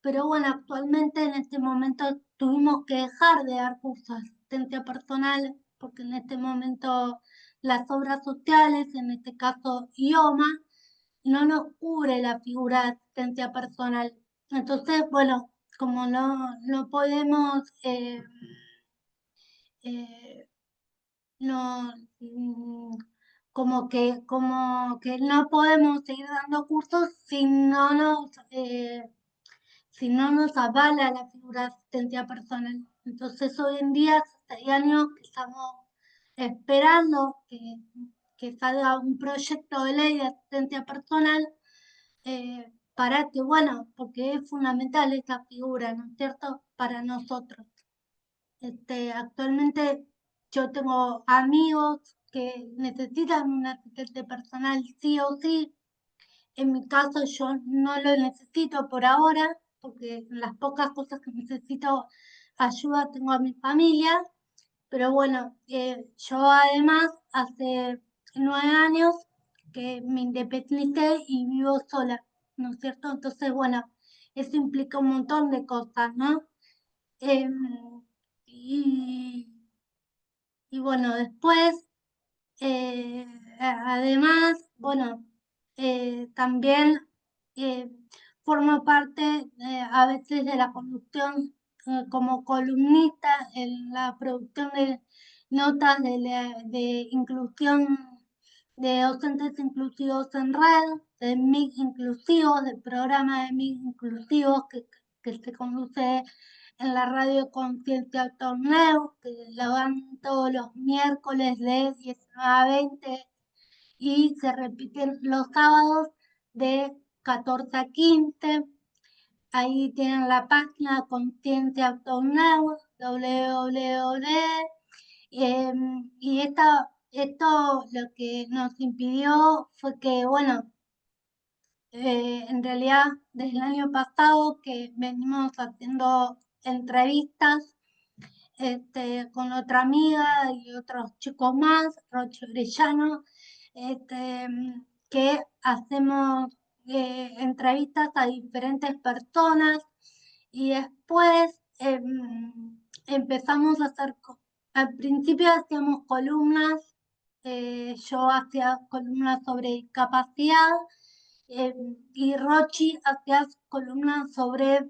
pero bueno, actualmente en este momento tuvimos que dejar de dar cursos de asistencia personal porque en este momento las obras sociales, en este caso IOMA, no nos cubre la figura de asistencia personal. Entonces, bueno, como no podemos no, como que no podemos seguir dando cursos si no nos avala la figura de asistencia personal. Entonces hoy en día, hace 6 años que estamos esperando que salga un proyecto de ley de asistencia personal, para que, bueno, porque es fundamental esta figura, ¿no es cierto?, para nosotros. Actualmente yo tengo amigos que necesitan un asistente personal sí o sí. En mi caso yo no lo necesito por ahora, porque en las pocas cosas que necesito ayuda tengo a mi familia. Pero bueno, yo además hace 9 años que me independicé y vivo sola, ¿no es cierto? Entonces, bueno, eso implica un montón de cosas, ¿no? Em, y, y bueno, después, además, bueno, también eh, formo parte a veces de la conducción como columnista en la producción de notas de inclusión de docentes inclusivos en red, de MIC inclusivos, del programa de MIC inclusivos que se conduce en la radio Conciencia Torneo, que lo dan todos los miércoles de 19 a 20 y se repiten los sábados de 14 a 15. Ahí tienen la página Conciencia Torneo, www. Y esto lo que nos impidió fue que, bueno, en realidad desde el año pasado que venimos haciendo entrevistas con otra amiga y otros chicos más, Roche Orellano, que hacemos entrevistas a diferentes personas y después empezamos a hacer, al principio hacíamos columnas, yo hacía columnas sobre discapacidad y Rochi hacía columnas sobre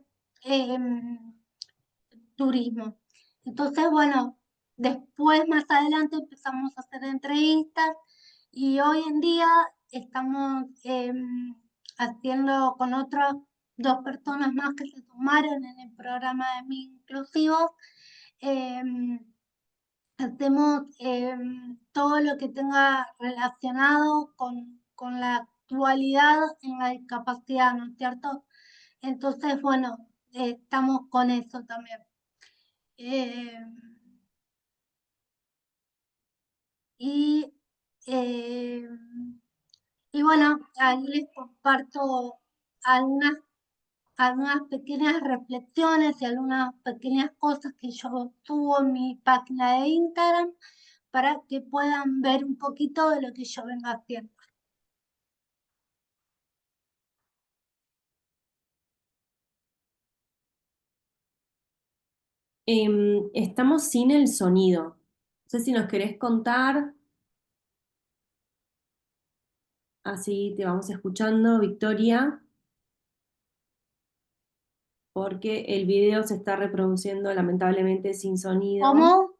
turismo. Entonces, bueno, después más adelante empezamos a hacer entrevistas y hoy en día estamos haciendo con otras 2 personas más que se sumaron en el programa de Mi Inclusivos. Hacemos todo lo que tenga relacionado con la actualidad en la discapacidad, ¿no es cierto? Entonces, bueno, estamos con eso también. Y, y bueno, ahí les comparto algunas pequeñas reflexiones y algunas pequeñas cosas que yo subo en mi página de Instagram para que puedan ver un poquito de lo que yo vengo haciendo. Estamos sin el sonido. No sé si nos querés contar. Así te vamos escuchando, Victoria, porque el video se está reproduciendo lamentablemente sin sonido. ¿Cómo?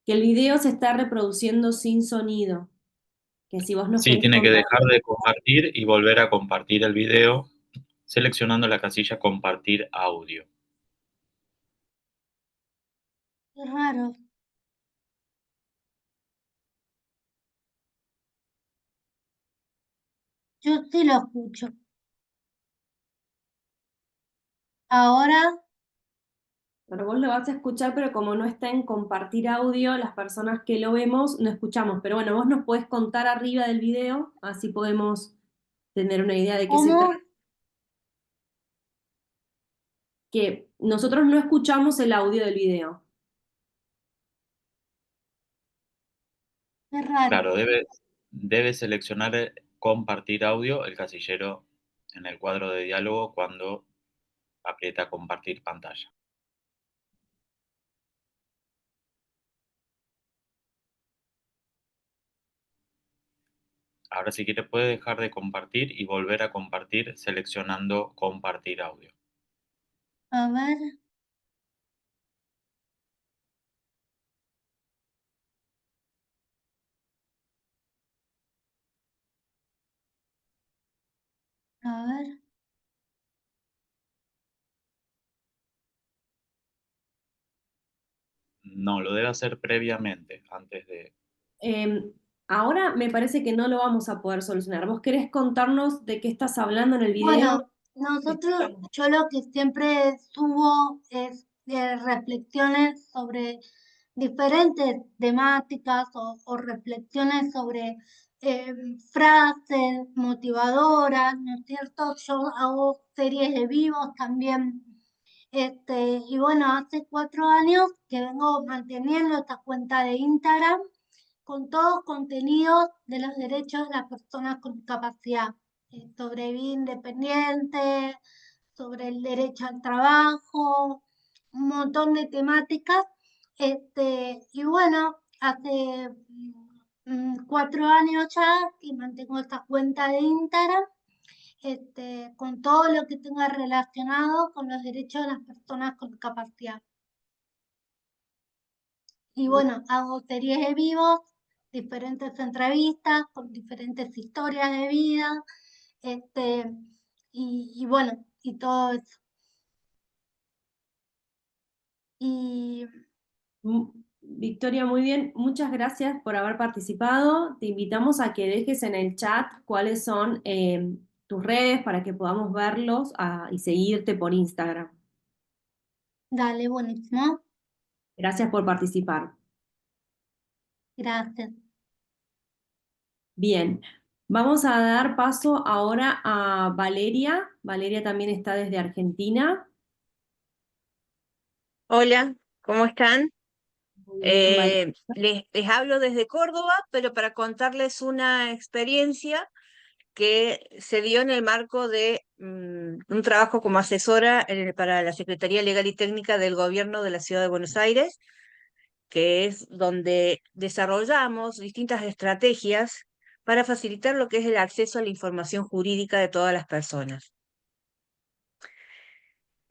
Que el video se está reproduciendo sin sonido. Que si vos nos Sí, querés tiene que contar. dejar de compartir y volver a compartir el video, seleccionando la casilla compartir audio. Qué raro. Yo sí lo escucho. Ahora, Pero vos lo vas a escuchar, pero como no está en compartir audio, las personas que lo vemos no escuchamos. Pero bueno, vos nos podés contar arriba del video, así podemos tener una idea de qué se ¿cómo? trata. Que nosotros no escuchamos el audio del video. Qué raro. Claro, debe seleccionar compartir audio, el casillero en el cuadro de diálogo cuando aprieta compartir pantalla. Ahora si quiere puede dejar de compartir y volver a compartir seleccionando compartir audio. A ver. A ver. No, lo debe hacer previamente, antes de... Ahora me parece que no lo vamos a poder solucionar. ¿Vos querés contarnos de qué estás hablando en el video? Bueno, nosotros, yo lo que siempre subo es reflexiones sobre diferentes temáticas o reflexiones sobre frases motivadoras, ¿no es cierto? Yo hago series de vivos también. Y bueno, hace 4 años que vengo manteniendo esta cuenta de Instagram con todo contenido de los derechos de las personas con discapacidad, sobre vida independiente, sobre el derecho al trabajo, un montón de temáticas. Y bueno, hace 4 años ya que mantengo esta cuenta de Instagram, con todo lo que tenga relacionado con los derechos de las personas con discapacidad. Y bueno, hago series de vivos, diferentes entrevistas con diferentes historias de vida, y bueno, y todo eso. Y Victoria, muy bien. Muchas gracias por haber participado. Te invitamos a que dejes en el chat cuáles son tus redes para que podamos verlos y seguirte por Instagram. dale, buenísimo. Gracias por participar. Gracias. Bien, vamos a dar paso ahora a Valeria. Valeria también está desde Argentina. Hola, ¿cómo están? Muy bien, Valeria. Les hablo desde Córdoba, pero para contarles una experiencia que se dio en el marco de un trabajo como asesora para la Secretaría Legal y Técnica del Gobierno de la Ciudad de Buenos Aires, que es donde desarrollamos distintas estrategias para facilitar lo que es el acceso a la información jurídica de todas las personas.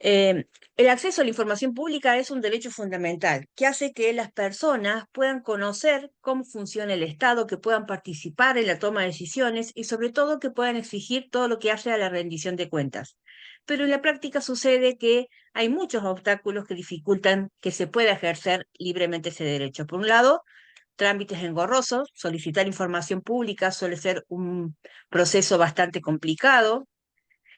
El acceso a la información pública es un derecho fundamental que hace que las personas puedan conocer cómo funciona el Estado, que puedan participar en la toma de decisiones y sobre todo que puedan exigir todo lo que hace a la rendición de cuentas. Pero en la práctica sucede que hay muchos obstáculos que dificultan que se pueda ejercer libremente ese derecho. Por un lado, trámites engorrosos, solicitar información pública suele ser un proceso bastante complicado,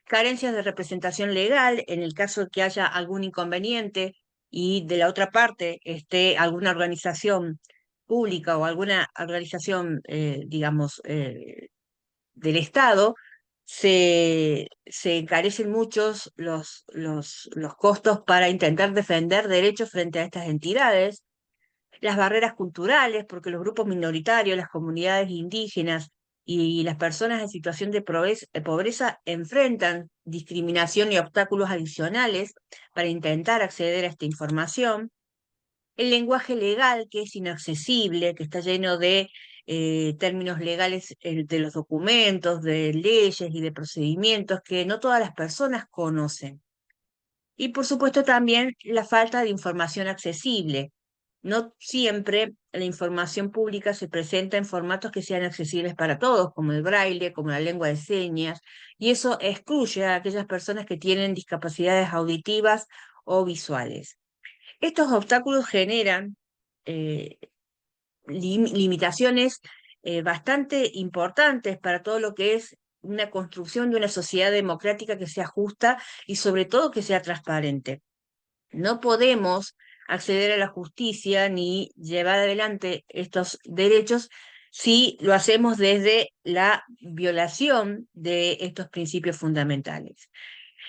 carencias de representación legal en el caso de que haya algún inconveniente y de la otra parte esté alguna organización pública o alguna organización, digamos, del Estado, se encarecen muchos los costos para intentar defender derechos frente a estas entidades, las barreras culturales, porque los grupos minoritarios, las comunidades indígenas y las personas en situación de pobreza enfrentan discriminación y obstáculos adicionales para intentar acceder a esta información. El lenguaje legal, que es inaccesible, que está lleno de términos legales de los documentos, de leyes y de procedimientos que no todas las personas conocen. Y por supuesto también la falta de información accesible. No siempre la información pública se presenta en formatos que sean accesibles para todos, como el braille, como la lengua de señas, y eso excluye a aquellas personas que tienen discapacidades auditivas o visuales. Estos obstáculos generan eh, limitaciones bastante importantes para todo lo que es una construcción de una sociedad democrática que sea justa y sobre todo que sea transparente. No podemos acceder a la justicia ni llevar adelante estos derechos si lo hacemos desde la violación de estos principios fundamentales.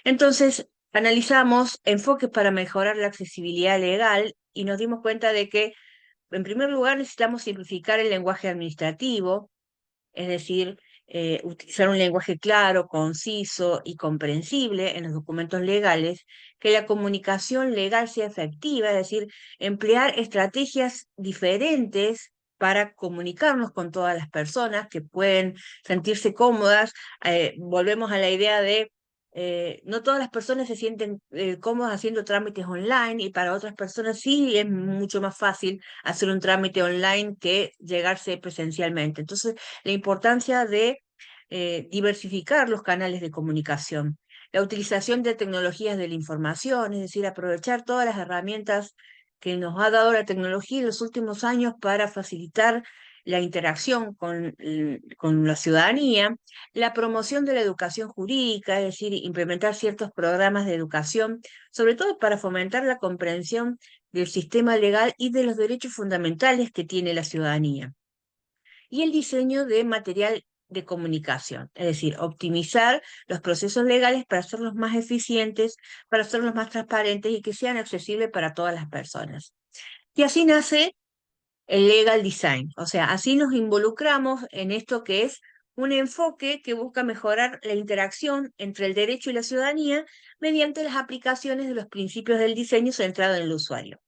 Entonces, analizamos enfoques para mejorar la accesibilidad legal y nos dimos cuenta de que, en primer lugar, necesitamos simplificar el lenguaje administrativo, es decir, utilizar un lenguaje claro, conciso y comprensible en los documentos legales, que la comunicación legal sea efectiva, es decir, emplear estrategias diferentes para comunicarnos con todas las personas que pueden sentirse cómodas. Volvemos a la idea de no todas las personas se sienten cómodas haciendo trámites online y para otras personas sí es mucho más fácil hacer un trámite online que llegarse presencialmente. Entonces, la importancia de diversificar los canales de comunicación, la utilización de tecnologías de la información, es decir, aprovechar todas las herramientas que nos ha dado la tecnología en los últimos años para facilitar la interacción con la ciudadanía, la promoción de la educación jurídica, es decir, implementar ciertos programas de educación, sobre todo para fomentar la comprensión del sistema legal y de los derechos fundamentales que tiene la ciudadanía. Y el diseño de material de comunicación, es decir, optimizar los procesos legales para hacerlos más eficientes, para hacerlos más transparentes y que sean accesibles para todas las personas. Y así nace el legal design, o sea, así nos involucramos en esto que es un enfoque que busca mejorar la interacción entre el derecho y la ciudadanía mediante las aplicaciones de los principios del diseño centrado en el usuario.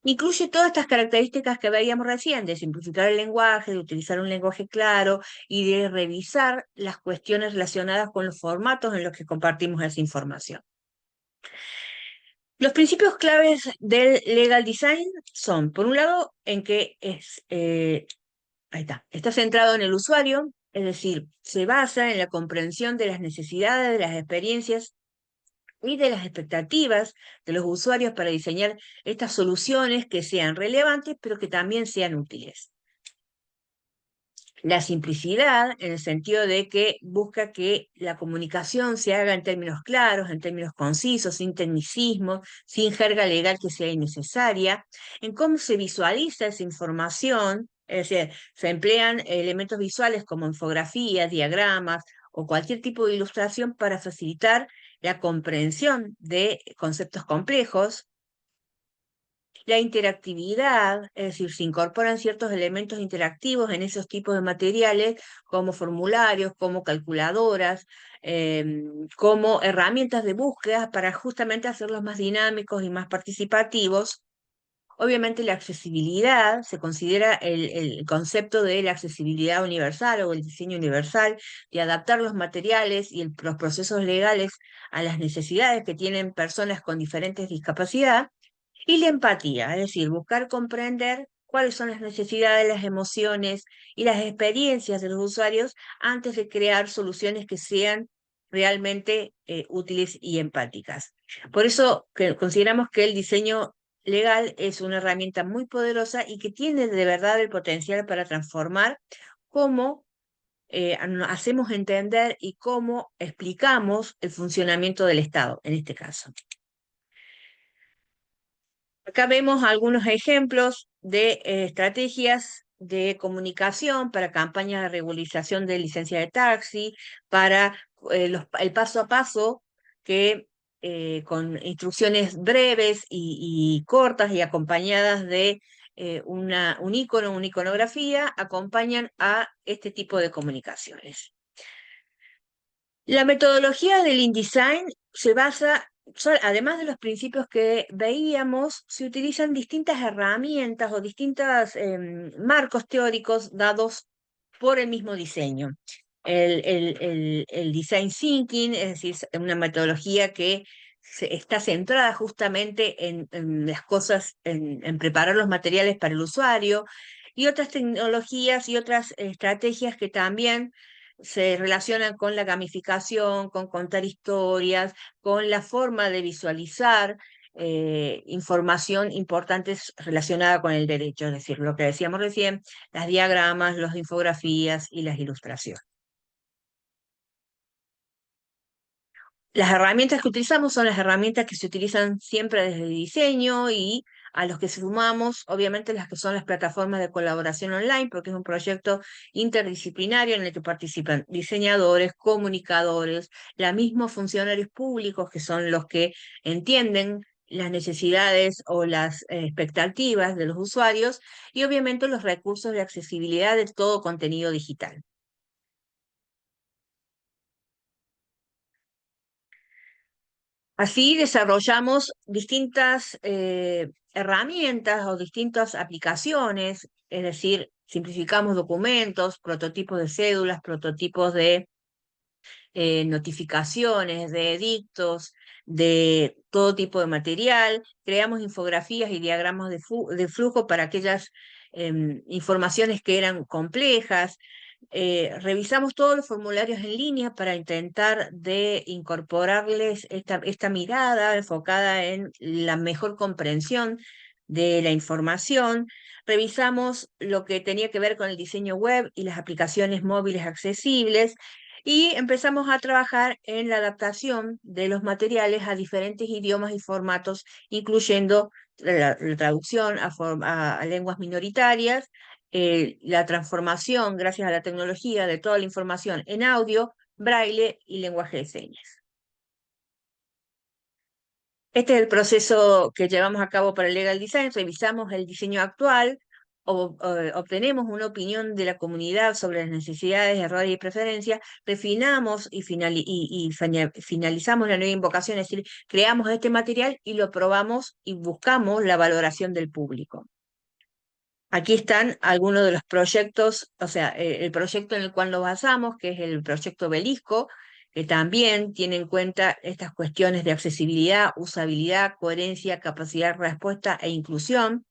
Incluye todas estas características que veíamos recién, de simplificar el lenguaje, de utilizar un lenguaje claro y de revisar las cuestiones relacionadas con los formatos en los que compartimos esa información. Los principios claves del legal design son, por un lado, en que está centrado en el usuario, es decir, se basa en la comprensión de las necesidades, de las experiencias y de las expectativas de los usuarios para diseñar estas soluciones que sean relevantes, pero que también sean útiles. La simplicidad, en el sentido de que busca que la comunicación se haga en términos claros, en términos concisos, sin tecnicismo, sin jerga legal que sea innecesaria, en cómo se visualiza esa información, es decir, se emplean elementos visuales como infografías, diagramas o cualquier tipo de ilustración para facilitar la comprensión de conceptos complejos. La interactividad, es decir, se incorporan ciertos elementos interactivos en esos tipos de materiales, como formularios, como calculadoras, como herramientas de búsqueda para justamente hacerlos más dinámicos y más participativos. Obviamente la accesibilidad, se considera el concepto de la accesibilidad universal o el diseño universal, de adaptar los materiales y los procesos legales a las necesidades que tienen personas con diferentes discapacidades. Y la empatía, es decir, buscar comprender cuáles son las necesidades, las emociones y las experiencias de los usuarios antes de crear soluciones que sean realmente útiles y empáticas. Por eso consideramos que el diseño legal es una herramienta muy poderosa y que tiene de verdad el potencial para transformar cómo hacemos entender y cómo explicamos el funcionamiento del Estado, en este caso. Acá vemos algunos ejemplos de estrategias de comunicación para campañas de regularización de licencia de taxi, para el paso a paso que con instrucciones breves y cortas y acompañadas de un icono, una iconografía, acompañan a este tipo de comunicaciones. La metodología del InDesign se basa, además de los principios que veíamos, se utilizan distintas herramientas o distintos marcos teóricos dados por el mismo diseño. El design thinking, es decir, una metodología que está centrada justamente en las cosas, en preparar los materiales para el usuario, y otras tecnologías y otras estrategias que también se relacionan con la gamificación, con contar historias, con la forma de visualizar información importante relacionada con el derecho, es decir, lo que decíamos recién, las diagramas, las infografías y las ilustraciones. Las herramientas que utilizamos son las herramientas que se utilizan siempre desde el diseño y a los que sumamos, obviamente, las que son las plataformas de colaboración online, porque es un proyecto interdisciplinario en el que participan diseñadores, comunicadores, los mismos funcionarios públicos, que son los que entienden las necesidades o las expectativas de los usuarios, y obviamente los recursos de accesibilidad de todo contenido digital. Así desarrollamos distintas herramientas o distintas aplicaciones, es decir, simplificamos documentos, prototipos de cédulas, prototipos de notificaciones, de edictos, de todo tipo de material, creamos infografías y diagramas de flujo para aquellas informaciones que eran complejas. Revisamos todos los formularios en línea para intentar de incorporarles esta mirada enfocada en la mejor comprensión de la información. Revisamos lo que tenía que ver con el diseño web y las aplicaciones móviles accesibles y empezamos a trabajar en la adaptación de los materiales a diferentes idiomas y formatos, incluyendo la traducción a lenguas minoritarias, la transformación, gracias a la tecnología, de toda la información en audio, braille y lenguaje de señas. Este es el proceso que llevamos a cabo para el Legal Design. Revisamos el diseño actual, obtenemos una opinión de la comunidad sobre las necesidades, errores y preferencias, refinamos y finalizamos la nueva invocación, es decir, creamos este material y lo probamos y buscamos la valoración del público. Aquí están algunos de los proyectos, o sea, el proyecto en el cual nos basamos, que es el proyecto Belisco, que también tiene en cuenta estas cuestiones de accesibilidad, usabilidad, coherencia, capacidad de respuesta e inclusión.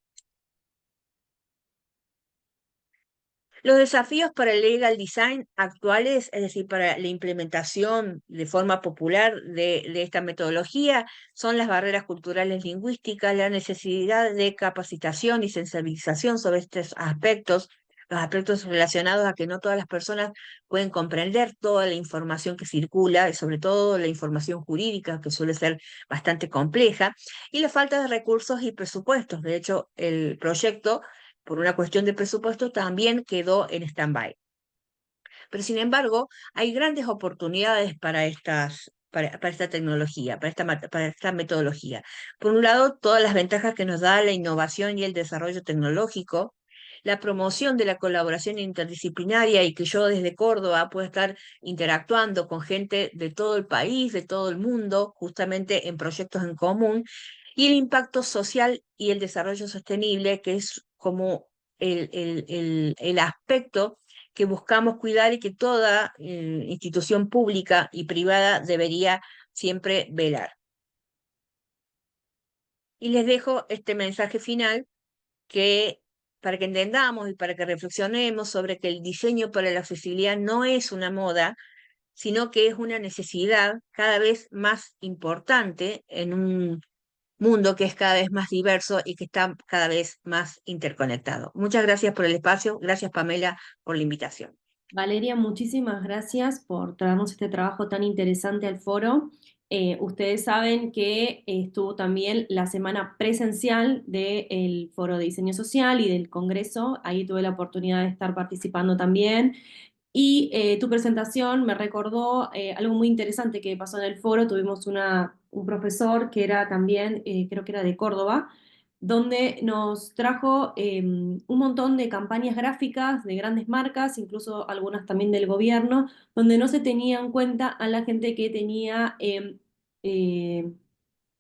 Los desafíos para el legal design actuales, es decir, para la implementación de forma popular de esta metodología, son las barreras culturales lingüísticas, la necesidad de capacitación y sensibilización sobre estos aspectos, los aspectos relacionados a que no todas las personas pueden comprender toda la información que circula, y sobre todo la información jurídica, que suele ser bastante compleja, y la falta de recursos y presupuestos. De hecho, el proyecto, por una cuestión de presupuesto, también quedó en stand-by. Pero sin embargo, hay grandes oportunidades para esta tecnología, para esta metodología. Por un lado, todas las ventajas que nos da la innovación y el desarrollo tecnológico, la promoción de la colaboración interdisciplinaria y que yo desde Córdoba pueda estar interactuando con gente de todo el país, de todo el mundo, justamente en proyectos en común, y el impacto social y el desarrollo sostenible, que es como el aspecto que buscamos cuidar y que toda institución pública y privada debería siempre velar. Y les dejo este mensaje final para que entendamos y para que reflexionemos sobre que el diseño para la accesibilidad no es una moda, sino que es una necesidad cada vez más importante en un mundo que es cada vez más diverso y que está cada vez más interconectado. Muchas gracias por el espacio. Gracias, Pamela, por la invitación. Valeria, muchísimas gracias por traernos este trabajo tan interesante al foro. Ustedes saben que estuvo también la semana presencial del Foro de Diseño Social y del Congreso. Ahí tuve la oportunidad de estar participando también. Y tu presentación me recordó algo muy interesante que pasó en el foro. Tuvimos un profesor que era también, creo que era de Córdoba, donde nos trajo un montón de campañas gráficas de grandes marcas, incluso algunas también del gobierno, donde no se tenía en cuenta a la gente que tenía, eh,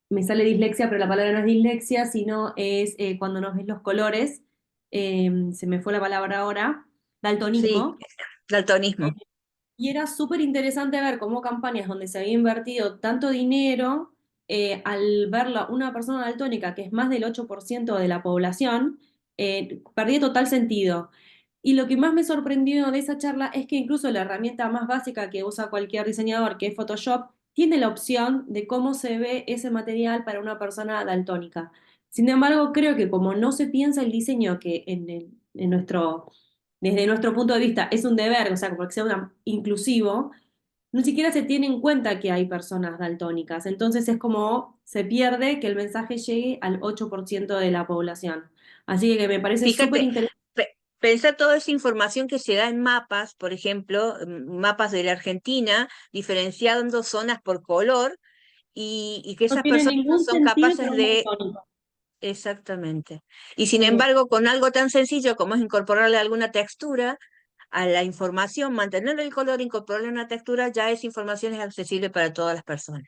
me sale dislexia, pero la palabra no es dislexia, sino es cuando nos ves los colores, se me fue la palabra ahora, Sí, daltonismo. daltonismo. Y era súper interesante ver cómo campañas donde se había invertido tanto dinero, al verla una persona daltónica, que es más del 8% de la población, perdía total sentido. Y lo que más me sorprendió de esa charla es que incluso la herramienta más básica que usa cualquier diseñador, que es Photoshop, tiene la opción de cómo se ve ese material para una persona daltónica. Sin embargo, creo que como no se piensa el diseño que en nuestro desde nuestro punto de vista es un deber, o sea, porque sea inclusivo, ni siquiera se tiene en cuenta que hay personas daltónicas. Entonces es como se pierde que el mensaje llegue al 8% de la población. Así que me parece súper Fíjate, interesante. pensar toda esa información que se da en mapas, por ejemplo, mapas de la Argentina, diferenciando zonas por color, y que No esas tiene personas no ningún son sentido capaces para un de... daltónico. Exactamente. Y sin embargo, con algo tan sencillo como es incorporarle alguna textura a la información, mantener el color, incorporarle una textura, ya esa información es accesible para todas las personas.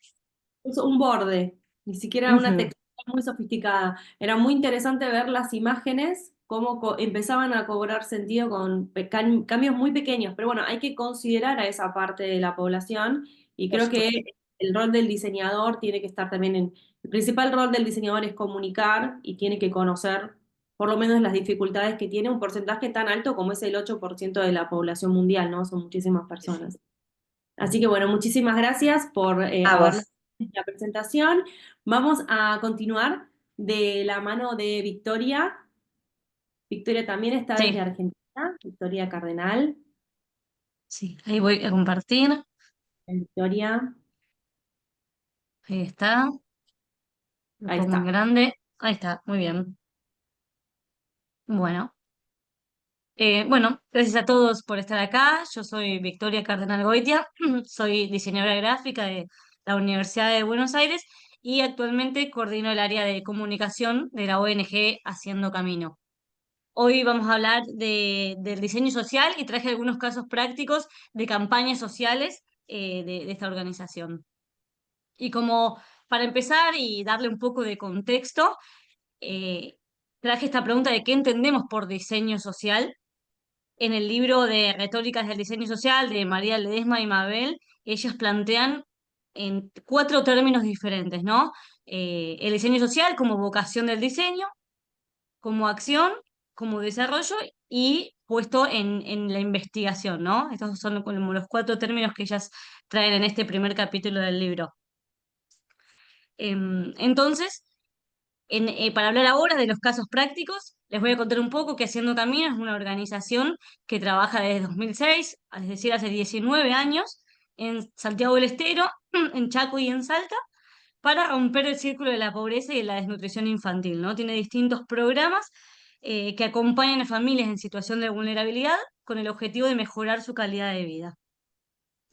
Es un borde, ni siquiera una Ujú. textura muy sofisticada. Era muy interesante ver las imágenes, cómo empezaban a cobrar sentido con cambios muy pequeños, pero bueno, hay que considerar a esa parte de la población y Por creo que supuesto. el rol del diseñador tiene que estar también el principal rol del diseñador es comunicar y tiene que conocer por lo menos las dificultades que tiene un porcentaje tan alto como es el 8% de la población mundial, ¿no? Son muchísimas personas. Así que bueno, muchísimas gracias por A habernos vos. hecho la presentación. Vamos a continuar de la mano de Victoria. Victoria también está Sí, desde Argentina, Victoria Cardenal. sí, ahí voy a compartir. Victoria, Ahí está. Lo ahí pongo en está. grande. Ahí está, muy bien. Bueno, bueno, gracias a todos por estar acá. Yo soy Victoria Cardenal Goitia, soy diseñadora gráfica de la Universidad de Buenos Aires y actualmente coordino el área de comunicación de la ONG Haciendo Camino. Hoy vamos a hablar del diseño social y traje algunos casos prácticos de campañas sociales de esta organización. Y como para empezar y darle un poco de contexto, eh, traje esta pregunta de qué entendemos por diseño social. En el libro de Retóricas del Diseño Social de María Ledesma y Mabel, ellas plantean en 4 términos diferentes, ¿no? El diseño social como vocación del diseño, como acción como desarrollo y puesto en la investigación, ¿no? Estos son como los 4 términos que ellas traen en este primer capítulo del libro. Entonces, para hablar ahora de los casos prácticos, les voy a contar un poco que Haciendo Camino es una organización que trabaja desde 2006, es decir, hace 19 años, en Santiago del Estero, en Chaco y en Salta, para romper el círculo de la pobreza y de la desnutrición infantil, ¿no? Tiene distintos programas que acompañan a familias en situación de vulnerabilidad con el objetivo de mejorar su calidad de vida.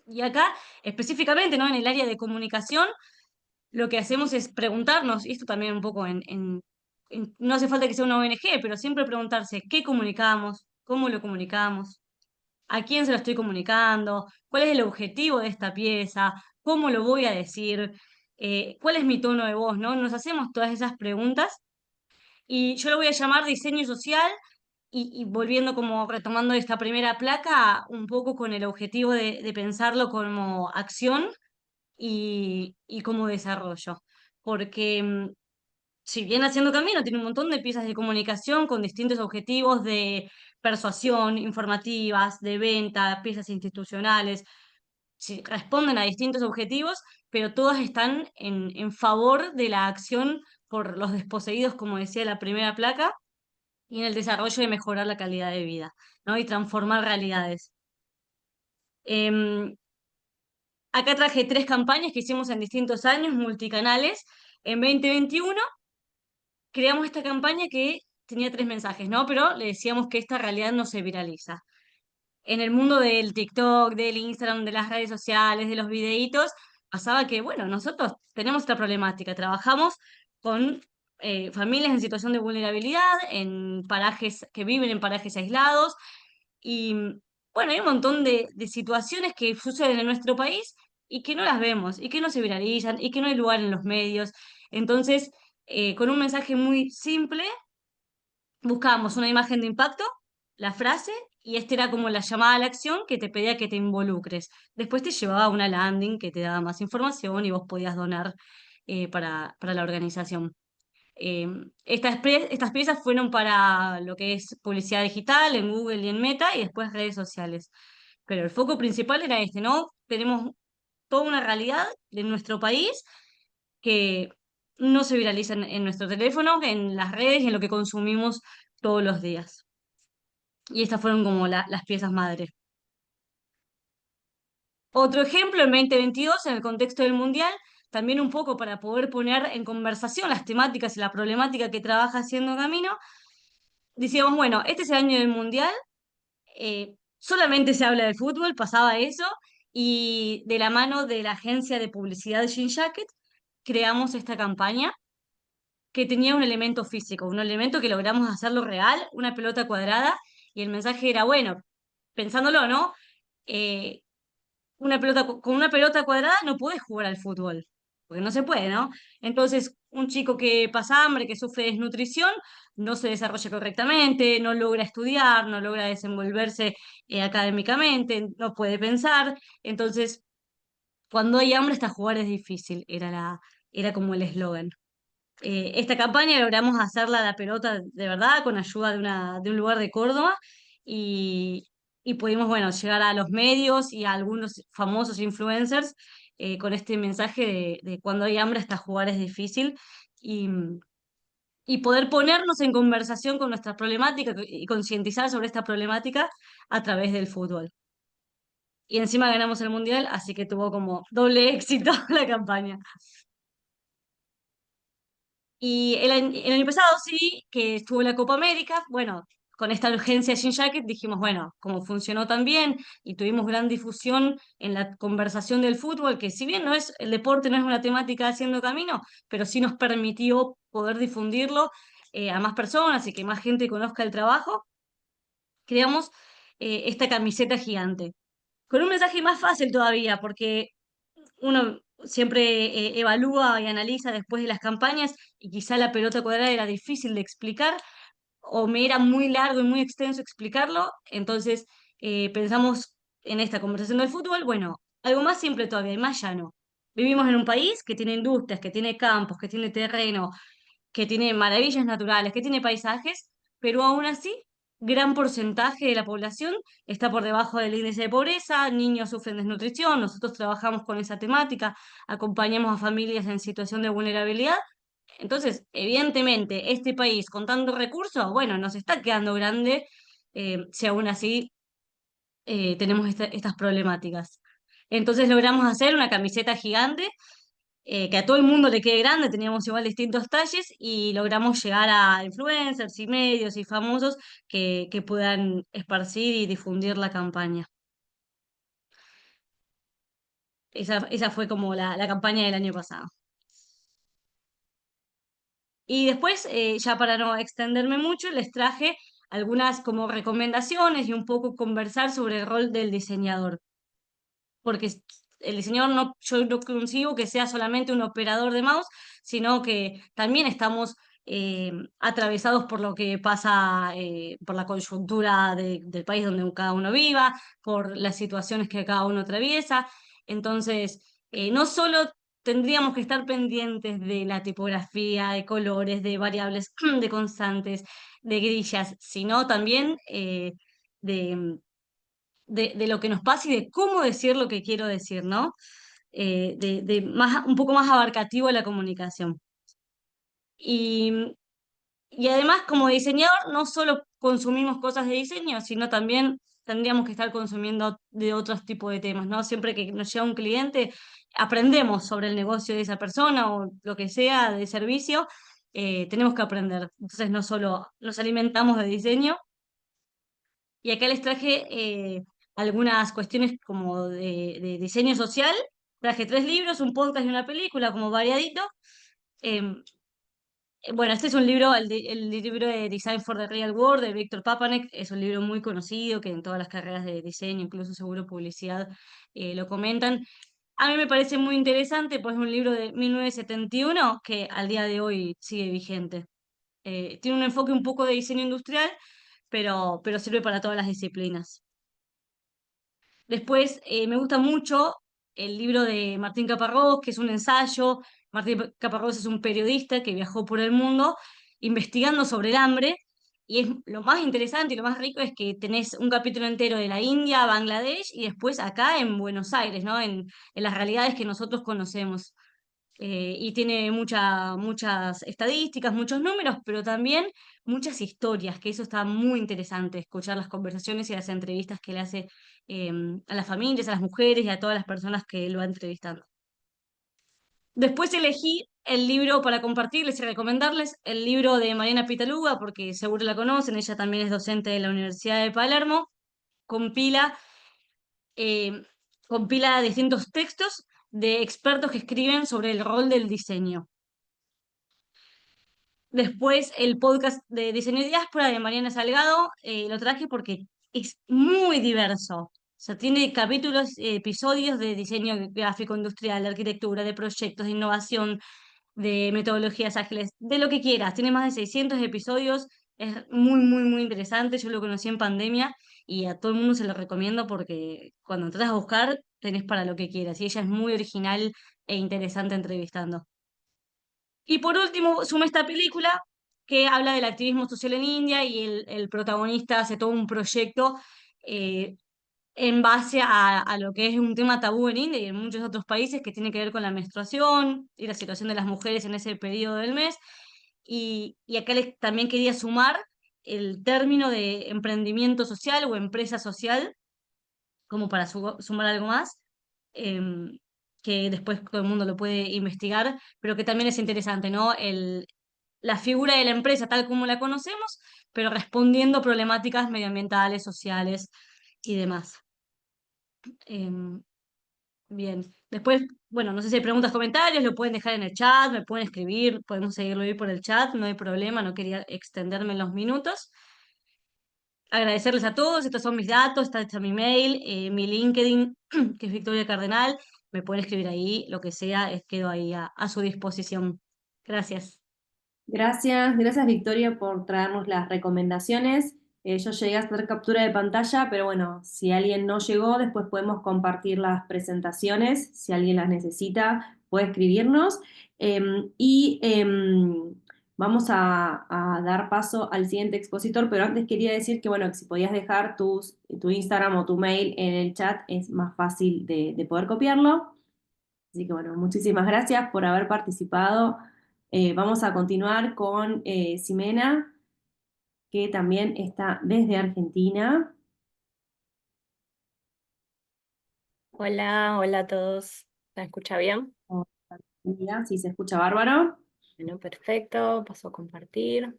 Y acá, específicamente, ¿no? En el área de comunicación, lo que hacemos es preguntarnos, y esto también un poco no hace falta que sea una ONG, pero siempre preguntarse qué comunicamos, cómo lo comunicamos, a quién se lo estoy comunicando, cuál es el objetivo de esta pieza, cómo lo voy a decir, cuál es mi tono de voz, ¿no? Nos hacemos todas esas preguntas y yo lo voy a llamar diseño social y volviendo como retomando esta primera placa, un poco con el objetivo de pensarlo como acción y como desarrollo. Porque si bien Haciendo Camino tiene un montón de piezas de comunicación con distintos objetivos de persuasión, informativas, de venta, piezas institucionales, sí, responden a distintos objetivos, pero todas están en favor de la acción por los desposeídos, como decía la primera placa, y en el desarrollo de mejorar la calidad de vida, ¿no? Y transformar realidades. Em, Acá traje 3 campañas que hicimos en distintos años, multicanales. En 2021 creamos esta campaña que tenía 3 mensajes, ¿no? Pero le decíamos que esta realidad no se viraliza. En el mundo del TikTok, del Instagram, de las redes sociales, de los videitos, pasaba que, bueno, nosotros tenemos esta problemática, trabajamos con familias en situación de vulnerabilidad, en parajes que viven en parajes aislados, y bueno, hay un montón de situaciones que suceden en nuestro país y que no las vemos, y que no se viralizan, y que no hay lugar en los medios. Entonces, con un mensaje muy simple, buscábamos una imagen de impacto, la frase, y esta era como la llamada a la acción que te pedía que te involucres. Después te llevaba a una landing que te daba más información y vos podías donar para la organización. Estas piezas fueron para lo que es publicidad digital en Google y en Meta y después redes sociales. Pero el foco principal era este, ¿no? Tenemos toda una realidad de nuestro país que no se viraliza en nuestro teléfono, en las redes y en lo que consumimos todos los días. Y estas fueron como las piezas madre. Otro ejemplo, en 2022, en el contexto del Mundial, también un poco para poder poner en conversación las temáticas y la problemática que trabaja Haciendo Camino, decíamos, bueno, este es el año del Mundial, solamente se habla de fútbol, pasaba eso, y de la mano de la agencia de publicidad Jean Jacket, creamos esta campaña que tenía un elemento físico, un elemento que logramos hacerlo real, una pelota cuadrada, y el mensaje era, bueno, pensándolo, ¿no? Eh, con una pelota cuadrada no puedes jugar al fútbol, porque no se puede, ¿no? Entonces, un chico que pasa hambre, que sufre desnutrición, no se desarrolla correctamente, no logra estudiar, no logra desenvolverse académicamente, no puede pensar. Entonces, cuando hay hambre hasta jugar es difícil, era como el eslogan. Esta campaña logramos hacerla la pelota de verdad con ayuda de un lugar de Córdoba y, y pudimos, bueno, llegar a los medios y a algunos famosos influencers con este mensaje de cuando hay hambre hasta jugar es difícil y, y poder ponernos en conversación con nuestra problemática y concientizar sobre esta problemática a través del fútbol. Y encima ganamos el mundial, así que tuvo como doble éxito la campaña. Y el año pasado sí, que estuvo la Copa América, bueno, con esta urgencia de Jean Jacket dijimos, bueno, como funcionó tan bien y tuvimos gran difusión en la conversación del fútbol, que si bien no es, el deporte no es una temática Haciendo Camino, pero sí nos permitió poder difundirlo a más personas y que más gente conozca el trabajo, creamos esta camiseta gigante. Con un mensaje más fácil todavía, porque uno siempre evalúa y analiza después de las campañas y quizá la pelota cuadrada era difícil de explicar o me era muy largo y muy extenso explicarlo, entonces pensamos en esta conversación del fútbol, bueno, algo más simple todavía y más llano. Vivimos en un país que tiene industrias, que tiene campos, que tiene terreno, que tiene maravillas naturales, que tiene paisajes. pero aún así, gran porcentaje de la población está por debajo del índice de pobreza, niños sufren desnutrición, nosotros trabajamos con esa temática, acompañamos a familias en situación de vulnerabilidad. Entonces, evidentemente, este país con tantos recursos, bueno, nos está quedando grande si aún así tenemos estas problemáticas. Entonces logramos hacer una camiseta gigante que a todo el mundo le quede grande, teníamos igual distintos talles y logramos llegar a influencers y medios y famosos que puedan esparcir y difundir la campaña. Esa fue como la campaña del año pasado. Y después, ya para no extenderme mucho, les traje algunas como recomendaciones y un poco conversar sobre el rol del diseñador. Porque el diseñador no, yo no consigo que sea solamente un operador de mouse, sino que también estamos atravesados por lo que pasa, por la coyuntura del país donde cada uno viva, por las situaciones que cada uno atraviesa. Entonces, no solo tendríamos que estar pendientes de la tipografía, de colores, de variables, de constantes, de grillas, sino también de de lo que nos pasa y de cómo decir lo que quiero decir, ¿no? De un poco más abarcativo la comunicación. Y, y además, como diseñador, no solo consumimos cosas de diseño, sino también tendríamos que estar consumiendo de otros tipos de temas, ¿no? Siempre que nos llega un cliente, aprendemos sobre el negocio de esa persona o lo que sea de servicio, tenemos que aprender. Entonces, no solo nos alimentamos de diseño, y acá les traje algunas cuestiones como de diseño social. Traje 3 libros, un podcast y una película, como variadito. Em, bueno, este es un libro, el libro de Design for the Real World de Víctor Papanek. Es un libro muy conocido que en todas las carreras de diseño, incluso seguro publicidad, lo comentan. A mí me parece muy interesante, pues es un libro de 1971 que al día de hoy sigue vigente. Tiene un enfoque un poco de diseño industrial, pero sirve para todas las disciplinas. Después, me gusta mucho el libro de Martín Caparrós, que es un ensayo. Martín Caparrós es un periodista que viajó por el mundo investigando sobre el hambre. Y es lo más interesante y lo más rico es que tenés un capítulo entero de la India, Bangladesh y después acá en Buenos Aires, ¿no? En las realidades que nosotros conocemos. Y tiene muchas estadísticas, muchos números, pero también muchas historias, que eso está muy interesante, escuchar las conversaciones y las entrevistas que le hace a las familias, a las mujeres y a todas las personas que lo va entrevistando. Después elegí el libro para compartirles y recomendarles, el libro de Mariana Pitaluga, porque seguro la conocen, ella también es docente de la Universidad de Palermo, compila eh, compila distintos textos de expertos que escriben sobre el rol del diseño. Después el podcast de Diseño y Diáspora de Mariana Salgado, lo traje porque es muy diverso. O sea, tiene capítulos, episodios de diseño gráfico industrial, de arquitectura, de proyectos, de innovación, de metodologías ágiles, de lo que quieras. Tiene más de 600 episodios, es muy, muy, muy interesante. Yo lo conocí en pandemia y a todo el mundo se lo recomiendo porque cuando entras a buscar tenés para lo que quieras. Y ella es muy original e interesante entrevistando. Y por último, sumé esta película que habla del activismo social en India y el protagonista hace todo un proyecto eh, en base a lo que es un tema tabú en India y en muchos otros países que tiene que ver con la menstruación y la situación de las mujeres en ese periodo del mes. Y acá también quería sumar el término de emprendimiento social o empresa social, como para sumar algo más, em, que después todo el mundo lo puede investigar, pero que también es interesante, ¿no? La figura de la empresa tal como la conocemos, pero respondiendo problemáticas medioambientales, sociales y demás. Em, bien, después, bueno, no sé si hay preguntas, comentarios, lo pueden dejar en el chat, me pueden escribir, podemos seguirlo ahí por el chat, no hay problema, no quería extenderme en los minutos. Agradecerles a todos, estos son mis datos, está mi mail, mi LinkedIn, que es Victoria Cardenal, me pueden escribir ahí, lo que sea, quedo ahí a su disposición. Gracias. Gracias Victoria por traernos las recomendaciones. Yo llegué a hacer captura de pantalla, pero bueno, si alguien no llegó, después podemos compartir las presentaciones. Si alguien las necesita, puede escribirnos. Y vamos a dar paso al siguiente expositor, pero antes quería decir que, bueno, que si podías dejar tu Instagram o tu mail en el chat, es más fácil de poder copiarlo. Así que, bueno, muchísimas gracias por haber participado. Vamos a continuar con Ximena, que también está desde Argentina. Hola, hola a todos. ¿Se escucha bien? Mira, si se escucha bárbaro. Bueno, perfecto. Paso a compartir.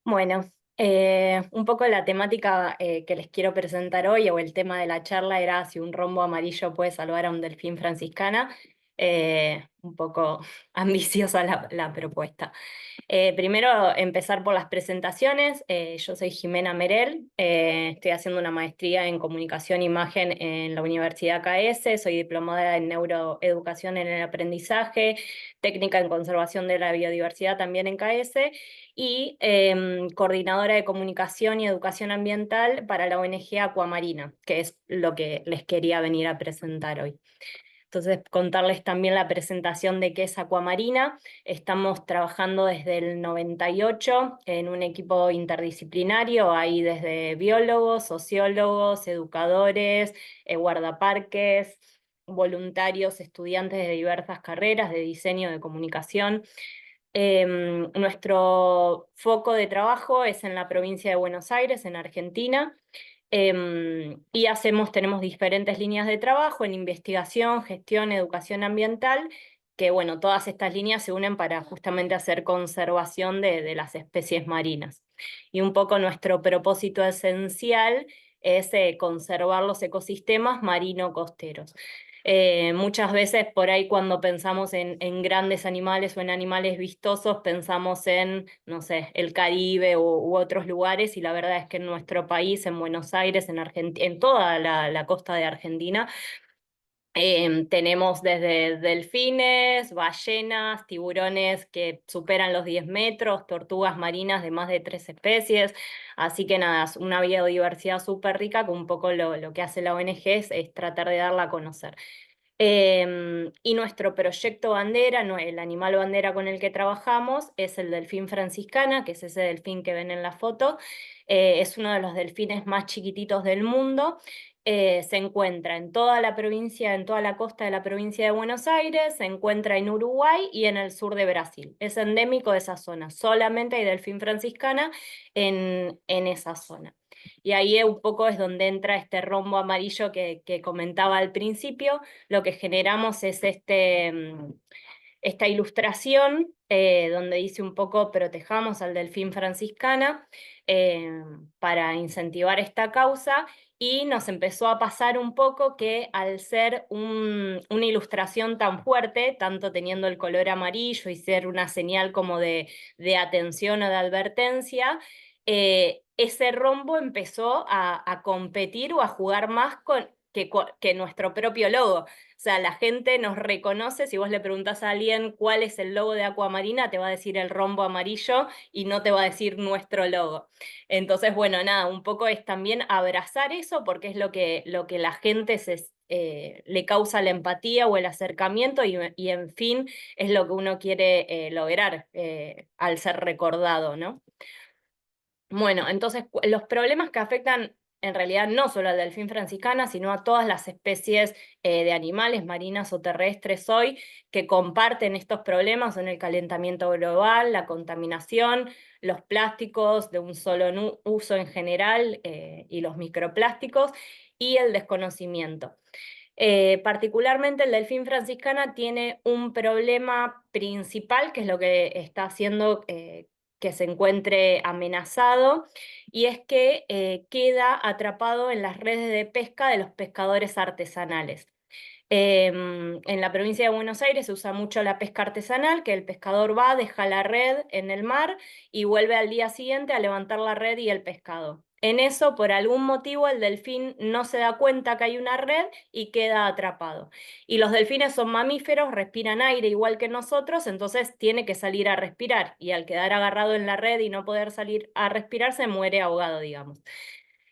Bueno, un poco la temática que les quiero presentar hoy, o el tema de la charla, era si un rombo amarillo puede salvar a un delfín franciscana. Un poco ambiciosa la propuesta. Primero, empezar por las presentaciones. Yo soy Ximena Merel, estoy haciendo una maestría en Comunicación e Imagen en la Universidad KS, soy diplomada en Neuroeducación en el Aprendizaje, técnica en Conservación de la Biodiversidad también en KS, y coordinadora de Comunicación y Educación Ambiental para la ONG Aquamarina, que es lo que les quería venir a presentar hoy. Entonces, contarles también la presentación de qué es Aquamarina. Estamos trabajando desde el 98 en un equipo interdisciplinario, hay desde biólogos, sociólogos, educadores, guardaparques, voluntarios, estudiantes de diversas carreras de diseño, de comunicación. Nuestro foco de trabajo es en la provincia de Buenos Aires, en Argentina. Y tenemos diferentes líneas de trabajo en investigación, gestión, educación ambiental, que bueno, todas estas líneas se unen para justamente hacer conservación de las especies marinas. Y un poco nuestro propósito esencial es conservar los ecosistemas marino-costeros. Muchas veces por ahí cuando pensamos en grandes animales o en animales vistosos, pensamos en, no sé, el Caribe u otros lugares, y la verdad es que en nuestro país, en Buenos Aires, en toda la costa de Argentina, tenemos desde delfines, ballenas, tiburones que superan los 10 metros, tortugas marinas de más de 3 especies, así que nada, es una biodiversidad súper rica, que un poco lo que hace la ONG es tratar de darla a conocer. Y nuestro proyecto bandera, el animal bandera con el que trabajamos, es el delfín franciscana, que es ese delfín que ven en la foto. Es uno de los delfines más chiquititos del mundo. Se encuentra en toda la provincia, en toda la costa de la provincia de Buenos Aires, se encuentra en Uruguay y en el sur de Brasil. Es endémico de esa zona. Solamente hay delfín franciscana en esa zona. Y ahí un poco es donde entra este rombo amarillo que comentaba al principio. Lo que generamos es esta ilustración donde dice un poco protejamos al delfín franciscana para incentivar esta causa, y nos empezó a pasar un poco que al ser una ilustración tan fuerte, tanto teniendo el color amarillo y ser una señal como de atención o de advertencia, ese rombo empezó a competir o a jugar más que nuestro propio logo. O sea, la gente nos reconoce, si vos le preguntás a alguien cuál es el logo de Aquamarina, te va a decir el rombo amarillo y no te va a decir nuestro logo. Entonces, bueno, nada, un poco es también abrazar eso, porque es lo que la gente le causa la empatía o el acercamiento, y en fin, es lo que uno quiere lograr al ser recordado, ¿no? Bueno, entonces los problemas que afectan en realidad no solo al delfín franciscana, sino a todas las especies de animales marinas o terrestres hoy que comparten estos problemas son el calentamiento global, la contaminación, los plásticos de un solo uso en general y los microplásticos, y el desconocimiento. Particularmente el delfín franciscana tiene un problema principal, que es lo que está haciendo que se encuentre amenazado, y es que queda atrapado en las redes de pesca de los pescadores artesanales. En la provincia de Buenos Aires se usa mucho la pesca artesanal, que el pescador va, deja la red en el mar y vuelve al día siguiente a levantar la red y el pescado. En eso, por algún motivo, el delfín no se da cuenta que hay una red y queda atrapado. Y los delfines son mamíferos, respiran aire igual que nosotros, entonces tiene que salir a respirar. Y al quedar agarrado en la red y no poder salir a respirar, se muere ahogado, digamos.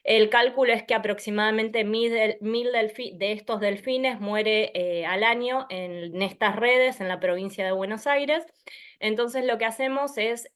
El cálculo es que aproximadamente 1000 de estos delfines muere al año en estas redes en la provincia de Buenos Aires. Entonces lo que hacemos es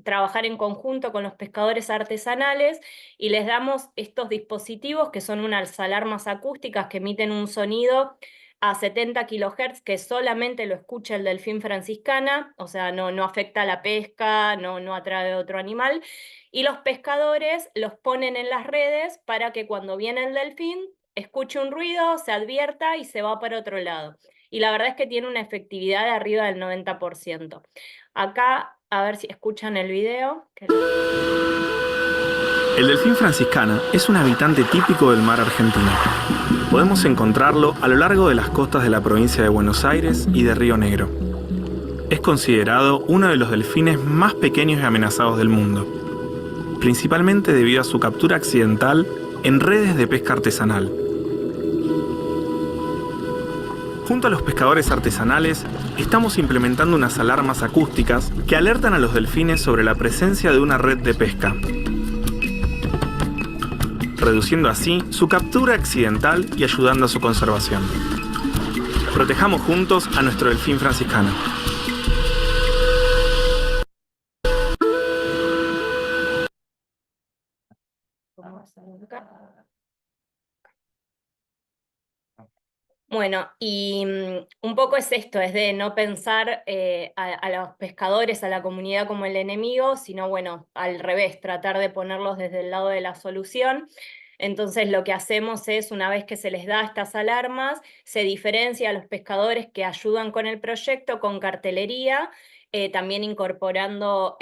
trabajar en conjunto con los pescadores artesanales y les damos estos dispositivos que son unas alarmas acústicas que emiten un sonido a 70 kHz que solamente lo escucha el delfín franciscana, o sea, no afecta a la pesca, no atrae a otro animal. Y los pescadores los ponen en las redes para que cuando viene el delfín escuche un ruido, se advierta y se va para otro lado. Y la verdad es que tiene una efectividad de arriba del 90%. Acá, a ver si escuchan el video. El delfín franciscana es un habitante típico del mar argentino. Podemos encontrarlo a lo largo de las costas de la provincia de Buenos Aires y de Río Negro. Es considerado uno de los delfines más pequeños y amenazados del mundo, principalmente debido a su captura accidental en redes de pesca artesanal. Junto a los pescadores artesanales, estamos implementando unas alarmas acústicas que alertan a los delfines sobre la presencia de una red de pesca, reduciendo así su captura accidental y ayudando a su conservación. Protejamos juntos a nuestro delfín franciscano. Bueno, y un poco es esto, es de no pensar a los pescadores, a la comunidad como el enemigo, sino bueno, al revés, tratar de ponerlos desde el lado de la solución. Entonces lo que hacemos es, una vez que se les da estas alarmas, se diferencia a los pescadores que ayudan con el proyecto con cartelería, también incorporando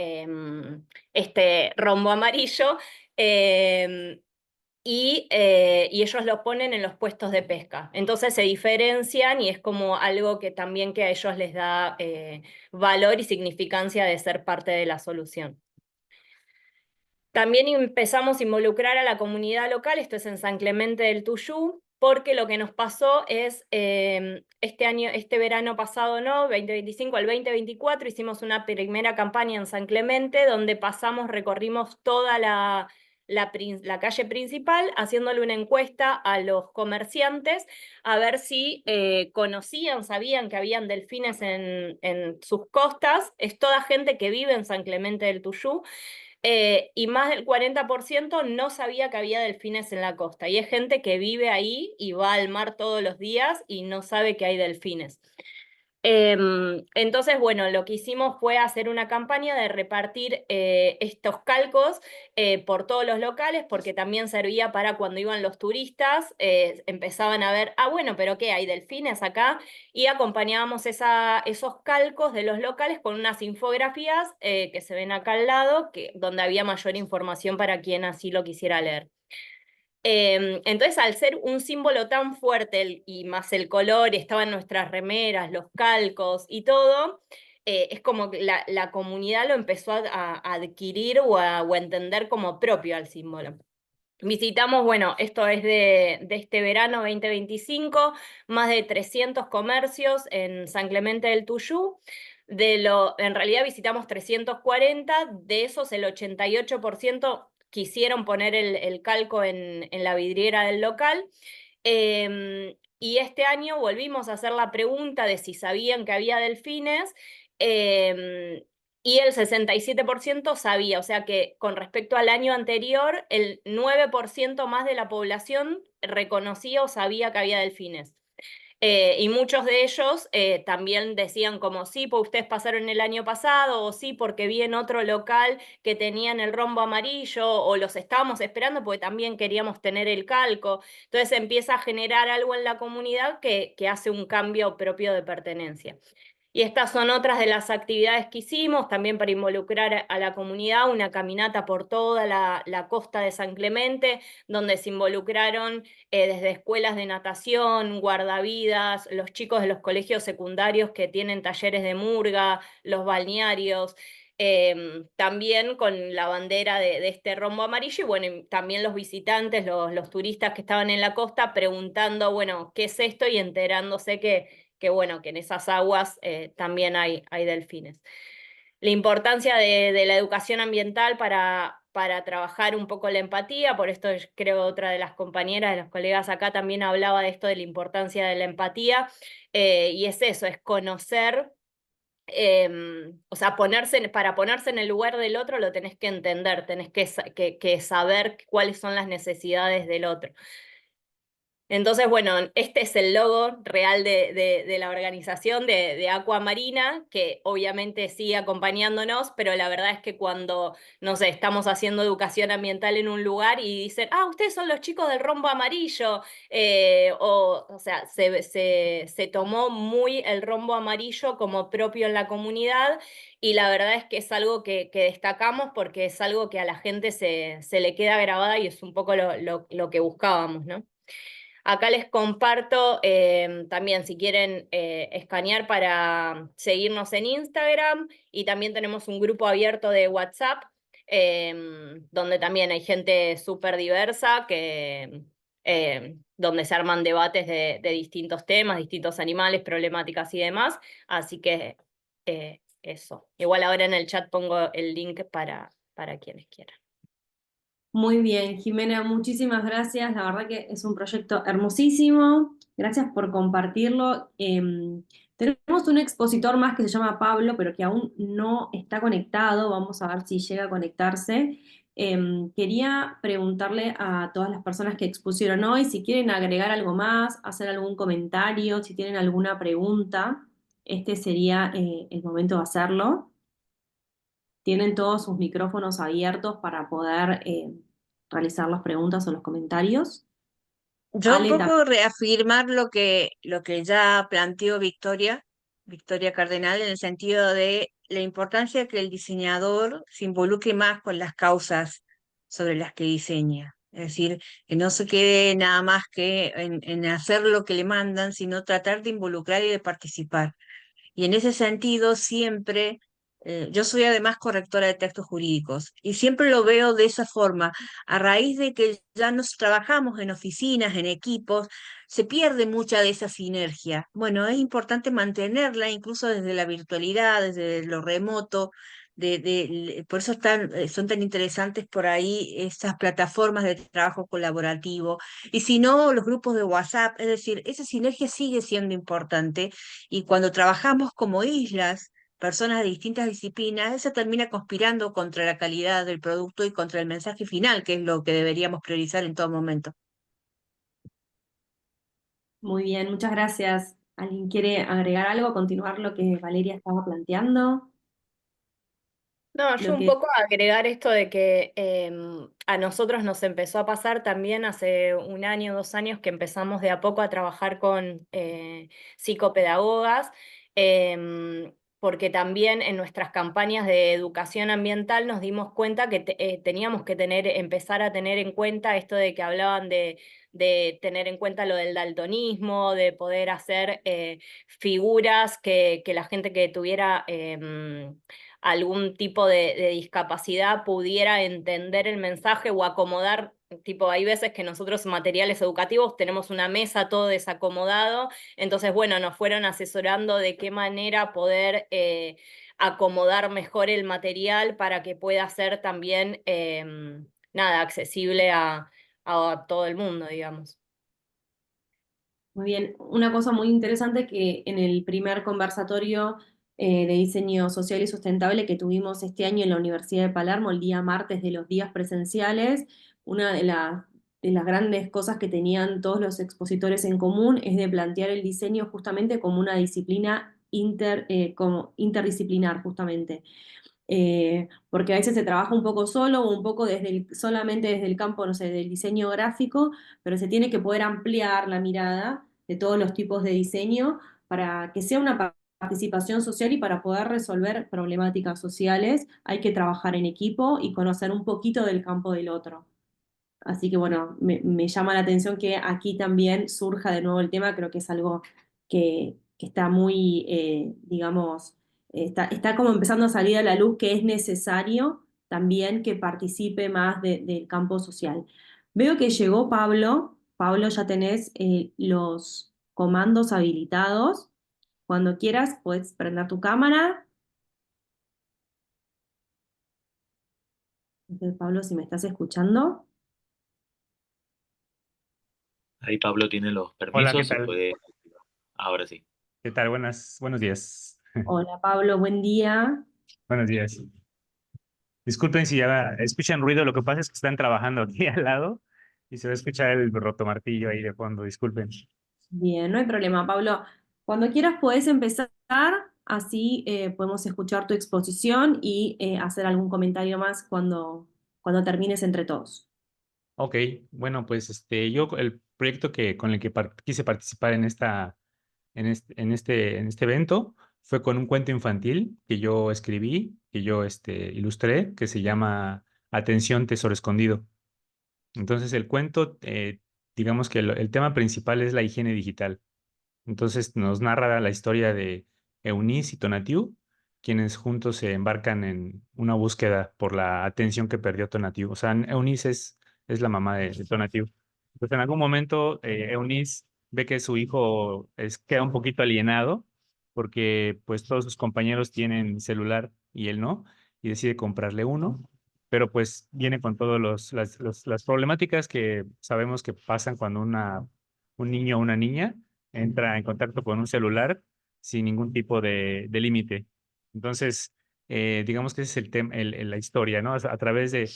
este rombo amarillo, y ellos lo ponen en los puestos de pesca. Entonces se diferencian y es como algo que también que a ellos les da valor y significancia de ser parte de la solución. También empezamos a involucrar a la comunidad local, esto es en San Clemente del Tuyú, porque lo que nos pasó es, este verano pasado, ¿no? 2025 al 2024, hicimos una primera campaña en San Clemente, donde recorrimos toda la calle principal, haciéndole una encuesta a los comerciantes, a ver si sabían que habían delfines en sus costas. Es toda gente que vive en San Clemente del Tuyú, y más del 40% no sabía que había delfines en la costa. Y es gente que vive ahí y va al mar todos los días y no sabe que hay delfines. Entonces, bueno, lo que hicimos fue hacer una campaña de repartir estos calcos por todos los locales, porque también servía para cuando iban los turistas, empezaban a ver, bueno, pero ¿qué? ¿Hay delfines acá? Y acompañábamos esos calcos de los locales con unas infografías que se ven acá al lado, donde había mayor información para quien así lo quisiera leer. Entonces, al ser un símbolo tan fuerte y más el color, estaban nuestras remeras, los calcos y todo, es como que la comunidad lo empezó a adquirir o a entender como propio al símbolo. Visitamos, bueno, esto es de este verano 2025, más de 300 comercios en San Clemente del Tuyú. En realidad visitamos 340, de esos el 88% quisieron poner el calco en la vidriera del local. Y este año volvimos a hacer la pregunta de si sabían que había delfines, y el 67% sabía, o sea que con respecto al año anterior, el 9% más de la población reconocía o sabía que había delfines. Y muchos de ellos también decían como, sí, pues ustedes pasaron el año pasado, o sí, porque vi en otro local que tenían el rombo amarillo, o los estábamos esperando porque también queríamos tener el calco. Entonces empieza a generar algo en la comunidad que hace un cambio propio de pertenencia. Y estas son otras de las actividades que hicimos, también para involucrar a la comunidad, una caminata por toda la costa de San Clemente, donde se involucraron desde escuelas de natación, guardavidas, los chicos de los colegios secundarios que tienen talleres de murga, los balnearios. también con la bandera de este rombo amarillo, y bueno, y también los visitantes, los turistas que estaban en la costa preguntando, bueno, ¿qué es esto? Y enterándose que bueno, que en esas aguas también hay delfines. La importancia de la educación ambiental para trabajar un poco la empatía, por esto creo otra de las compañeras, de los colegas acá también hablaba de esto, de la importancia de la empatía, y es eso, es conocer, o sea, para ponerse en el lugar del otro lo tenés que entender, tenés que saber cuáles son las necesidades del otro. Entonces, bueno, este es el logo real de la organización de Aquamarina, que obviamente sigue acompañándonos, pero la verdad es que cuando, no sé, estamos haciendo educación ambiental en un lugar y dicen, ah, ustedes son los chicos del rombo amarillo, o sea, se tomó muy el rombo amarillo como propio en la comunidad, y la verdad es que es algo que destacamos porque es algo que a la gente se le queda grabada y es un poco lo que buscábamos, ¿no? Acá les comparto también si quieren escanear para seguirnos en Instagram, y también tenemos un grupo abierto de WhatsApp donde también hay gente súper diversa donde se arman debates de distintos temas, distintos animales, problemáticas y demás. Así que eso. Igual ahora en el chat pongo el link para quienes quieran. Muy bien, Jimena, muchísimas gracias. La verdad que es un proyecto hermosísimo. Gracias por compartirlo. Tenemos un expositor más que se llama Pablo, pero que aún no está conectado. Vamos a ver si llega a conectarse. Quería preguntarle a todas las personas que expusieron hoy si quieren agregar algo más, hacer algún comentario, si tienen alguna pregunta. Este sería el momento de hacerlo. Tienen todos sus micrófonos abiertos para poder realizar las preguntas o los comentarios. Yo un Ale, poco reafirmar lo que ya planteó Victoria Cardenal, en el sentido de la importancia de que el diseñador se involucre más con las causas sobre las que diseña. Es decir, que no se quede nada más que en hacer lo que le mandan, sino tratar de involucrar y de participar. Y en ese sentido, siempre, yo soy además correctora de textos jurídicos y siempre lo veo de esa forma. A raíz de que ya nos trabajamos en oficinas, en equipos, se pierde mucha de esa sinergia. Bueno, es importante mantenerla incluso desde la virtualidad, desde lo remoto. Por eso son tan interesantes por ahí esas plataformas de trabajo colaborativo. Y si no, los grupos de WhatsApp, es decir, esa sinergia sigue siendo importante, y cuando trabajamos como islas, personas de distintas disciplinas, eso termina conspirando contra la calidad del producto y contra el mensaje final, que es lo que deberíamos priorizar en todo momento. muy bien, muchas gracias. ¿Alguien quiere agregar algo, continuar lo que Valeria estaba planteando? No, yo Lo un que poco agregar esto de que a nosotros nos empezó a pasar también hace 1 año, 2 años, que empezamos de a poco a trabajar con psicopedagogas, porque también en nuestras campañas de educación ambiental nos dimos cuenta que teníamos que empezar a tener en cuenta esto de que hablaban de tener en cuenta lo del daltonismo, de poder hacer figuras que la gente que tuviera algún tipo de discapacidad pudiera entender el mensaje o acomodar, tipo, hay veces que nosotros materiales educativos tenemos una mesa todo desacomodado, entonces, bueno, nos fueron asesorando de qué manera poder acomodar mejor el material para que pueda ser también, nada, accesible a todo el mundo, digamos. Muy bien, una cosa muy interesante que en el primer conversatorio de diseño social y sustentable que tuvimos este año en la Universidad de Palermo, el día martes de los días presenciales, una de las grandes cosas que tenían todos los expositores en común es de plantear el diseño justamente como una disciplina como interdisciplinar, justamente. Porque a veces se trabaja un poco solo o un poco solamente desde el campo, no sé, del diseño gráfico, pero se tiene que poder ampliar la mirada de todos los tipos de diseño para que sea una participación social, y para poder resolver problemáticas sociales hay que trabajar en equipo y conocer un poquito del campo del otro. Así que bueno, me llama la atención que aquí también surja de nuevo el tema. Creo que es algo que está muy, digamos, está como empezando a salir a la luz que es necesario también que participe más del campo social. Veo que llegó Pablo. Pablo, ya tenés los comandos habilitados. Cuando quieras, puedes prender tu cámara. Entonces, Pablo, si me estás escuchando. Ahí Pablo tiene los Hola, ¿qué permisos y tal? puede activar. Ahora sí. ¿Qué tal? Buenos días. Hola, Pablo, buen día. Buenos días. Disculpen si ya escuchan ruido, lo que pasa es que están trabajando aquí al lado y se va a escuchar el rotomartillo ahí de fondo, disculpen. Bien, no hay problema, Pablo. Cuando quieras puedes empezar, así podemos escuchar tu exposición y hacer algún comentario más cuando termines entre todos. Ok, bueno, pues yo el proyecto con el que quise participar en este evento fue con un cuento infantil que yo escribí, que yo ilustré, que se llama Atención, Tesoro Escondido. Entonces el cuento, digamos que el tema principal es la higiene digital. Entonces nos narra la historia de Eunice y Tonatiuh, quienes juntos se embarcan en una búsqueda por la atención que perdió Tonatiuh. O sea, Eunice es la mamá de Tonatiuh. Entonces en algún momento Eunice ve que su hijo queda un poquito alienado porque pues todos sus compañeros tienen celular y él no, y decide comprarle uno, pero pues viene con todas las problemáticas que sabemos que pasan cuando un niño o una niña entra en contacto con un celular sin ningún tipo de límite. Entonces, digamos que ese es el tema, la historia, ¿no? A través de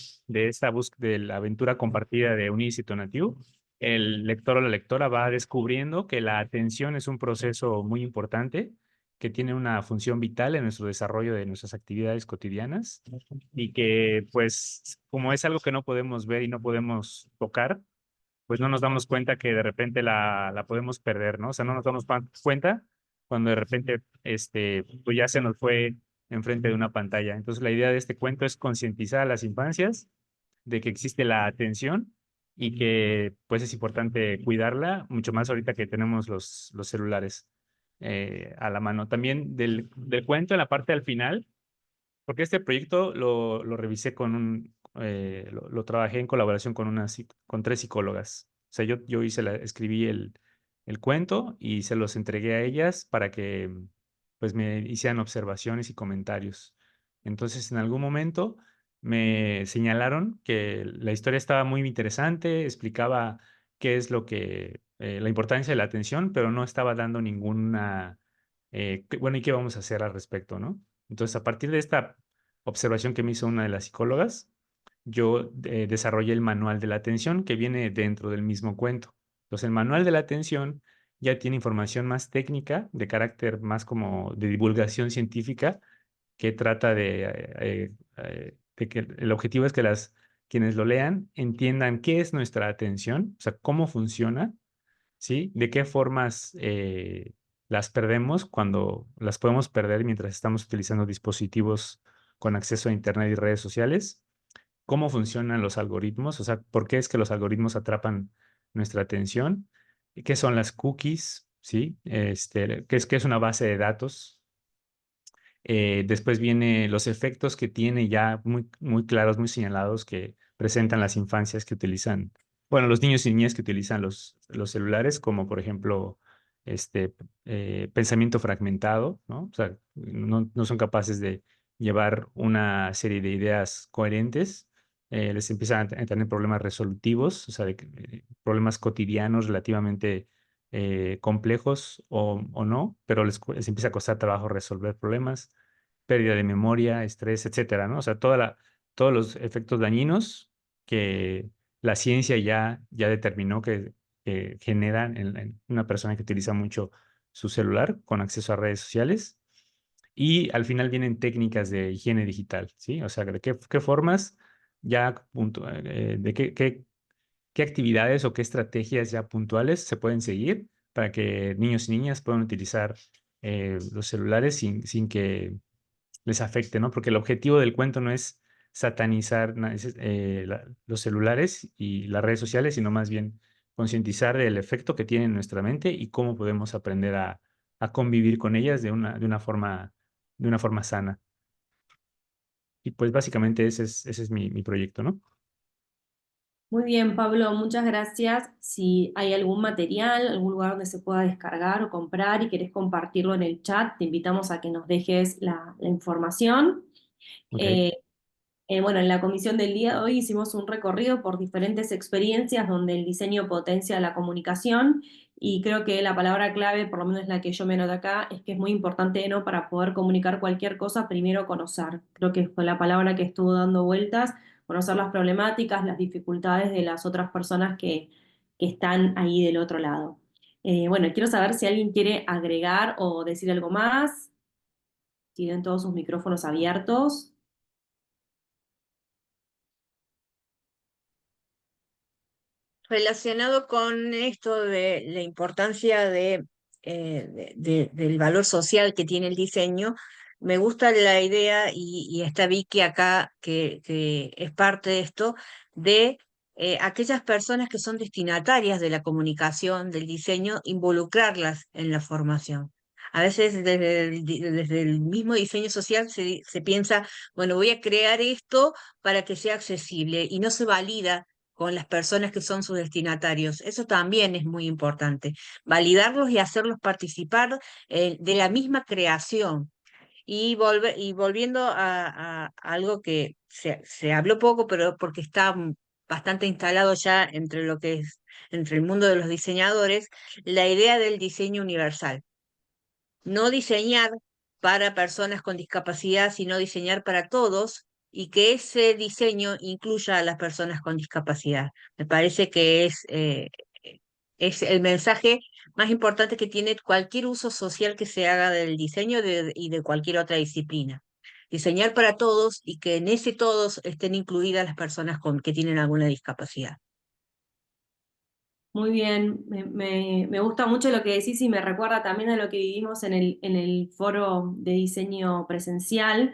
esta búsqueda, de la aventura compartida de Eunice y Tonatiuh, el lector o la lectora va descubriendo que la atención es un proceso muy importante, que tiene una función vital en nuestro desarrollo de nuestras actividades cotidianas y que, pues, como es algo que no podemos ver y no podemos tocar, pues no nos damos cuenta que de repente la podemos perder, ¿no? O sea, no nos damos cuenta cuando de repente, pues ya se nos fue enfrente de una pantalla. Entonces, la idea de este cuento es concientizar a las infancias de que existe la atención y que, pues, es importante cuidarla, mucho más ahorita que tenemos los celulares a la mano. También del cuento, en la parte al final, porque este proyecto lo revisé lo trabajé en colaboración con 3 psicólogas. O sea, yo escribí el cuento y se los entregué a ellas para que pues me hicieran observaciones y comentarios. Entonces, en algún momento me señalaron que la historia estaba muy interesante, explicaba qué es la importancia de la atención, pero no estaba dando bueno, ¿y qué vamos a hacer al respecto, no? Entonces, a partir de esta observación que me hizo una de las psicólogas, yo desarrollé el manual de la atención que viene dentro del mismo cuento. Entonces, el manual de la atención ya tiene información más técnica, de carácter más como de divulgación científica, que trata de que el objetivo es que quienes lo lean entiendan qué es nuestra atención, o sea, cómo funciona, ¿sí? De qué formas las perdemos cuando las podemos perder mientras estamos utilizando dispositivos con acceso a Internet y redes sociales, cómo funcionan los algoritmos, o sea, por qué es que los algoritmos atrapan nuestra atención, y qué son las cookies, ¿sí? Qué es una base de datos. Después viene los efectos que tiene ya muy, muy claros, muy señalados que presentan las infancias que utilizan, bueno, los niños y niñas que utilizan los celulares, como por ejemplo, este pensamiento fragmentado, ¿no? O sea, no son capaces de llevar una serie de ideas coherentes, les empiezan a tener problemas resolutivos, o sea, problemas cotidianos relativamente complejos o no, pero les empieza a costar trabajo resolver problemas, pérdida de memoria, estrés, etcétera, ¿no? O sea, todos los efectos dañinos que la ciencia ya determinó que generan en una persona que utiliza mucho su celular con acceso a redes sociales. Y al final vienen técnicas de higiene digital, ¿sí? O sea, de qué formas de qué actividades o qué estrategias ya puntuales se pueden seguir para que niños y niñas puedan utilizar los celulares sin que les afecte, ¿no? Porque el objetivo del cuento no es satanizar los celulares y las redes sociales, sino más bien concientizar del efecto que tienen en nuestra mente y cómo podemos aprender a convivir con ellas de una forma de una forma sana. Y pues básicamente ese es mi proyecto, ¿no? Muy bien, Pablo, muchas gracias. Si hay algún material, algún lugar donde se pueda descargar o comprar y querés compartirlo en el chat, te invitamos a que nos dejes la información. Ok. Bueno, en la comisión del día de hoy hicimos un recorrido por diferentes experiencias donde el diseño potencia la comunicación y creo que la palabra clave, por lo menos la que yo me noto acá, es que es muy importante, ¿no? Para poder comunicar cualquier cosa, primero conocer. Creo que fue la palabra que estuvo dando vueltas, conocer las problemáticas, las dificultades de las otras personas que están ahí del otro lado. Bueno, quiero saber si alguien quiere agregar o decir algo más. Tienen todos sus micrófonos abiertos. Relacionado con esto de la importancia del valor social que tiene el diseño, me gusta la idea, y está Vicky acá, que es parte de esto, de aquellas personas que son destinatarias de la comunicación, del diseño, involucrarlas en la formación. A veces desde el mismo diseño social se piensa, bueno, voy a crear esto para que sea accesible, y no se valida con las personas que son sus destinatarios. Eso también es muy importante, validarlos y hacerlos participar de la misma creación. Y volviendo a algo que se habló poco, pero porque está bastante instalado ya entre lo que es, entre el mundo de los diseñadores, la idea del diseño universal. No diseñar para personas con discapacidad, sino diseñar para todos, y que ese diseño incluya a las personas con discapacidad. Me parece que es el mensaje más importante que tiene cualquier uso social que se haga del diseño y de cualquier otra disciplina. Diseñar para todos, y que en ese todos estén incluidas las personas que tienen alguna discapacidad. Muy bien, me gusta mucho lo que decís y me recuerda también a lo que vivimos en el foro de diseño presencial,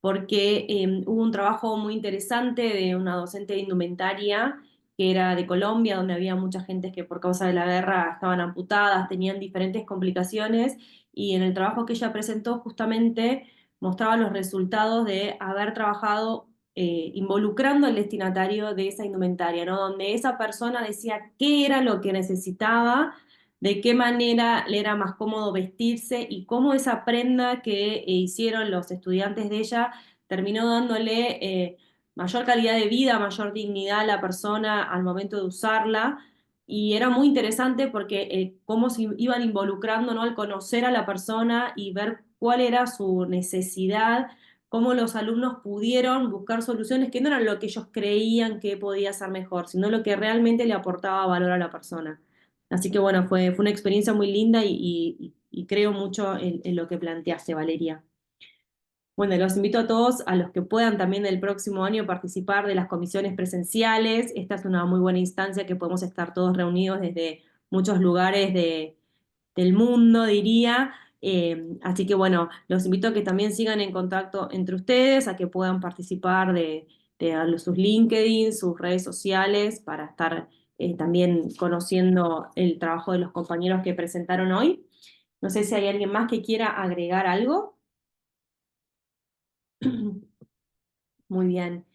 porque hubo un trabajo muy interesante de una docente de indumentaria que era de Colombia, donde había mucha gente que por causa de la guerra estaban amputadas, tenían diferentes complicaciones, y en el trabajo que ella presentó justamente mostraba los resultados de haber trabajado involucrando al destinatario de esa indumentaria, ¿no? Donde esa persona decía qué era lo que necesitaba, de qué manera le era más cómodo vestirse y cómo esa prenda que hicieron los estudiantes de ella terminó dándole mayor calidad de vida, mayor dignidad a la persona al momento de usarla. Y era muy interesante porque cómo se iban involucrando, ¿no? Al conocer a la persona y ver cuál era su necesidad, cómo los alumnos pudieron buscar soluciones que no eran lo que ellos creían que podía ser mejor, sino lo que realmente le aportaba valor a la persona. Así que bueno, fue una experiencia muy linda y creo mucho en lo que planteaste, Valeria. Bueno, los invito a todos, a los que puedan también el próximo año participar de las comisiones presenciales. Esta es una muy buena instancia que podemos estar todos reunidos desde muchos lugares del mundo, diría. Así que bueno, los invito a que también sigan en contacto entre ustedes, a que puedan participar de sus LinkedIn, sus redes sociales, para estar también conociendo el trabajo de los compañeros que presentaron hoy. No sé si hay alguien más que quiera agregar algo. Muy bien.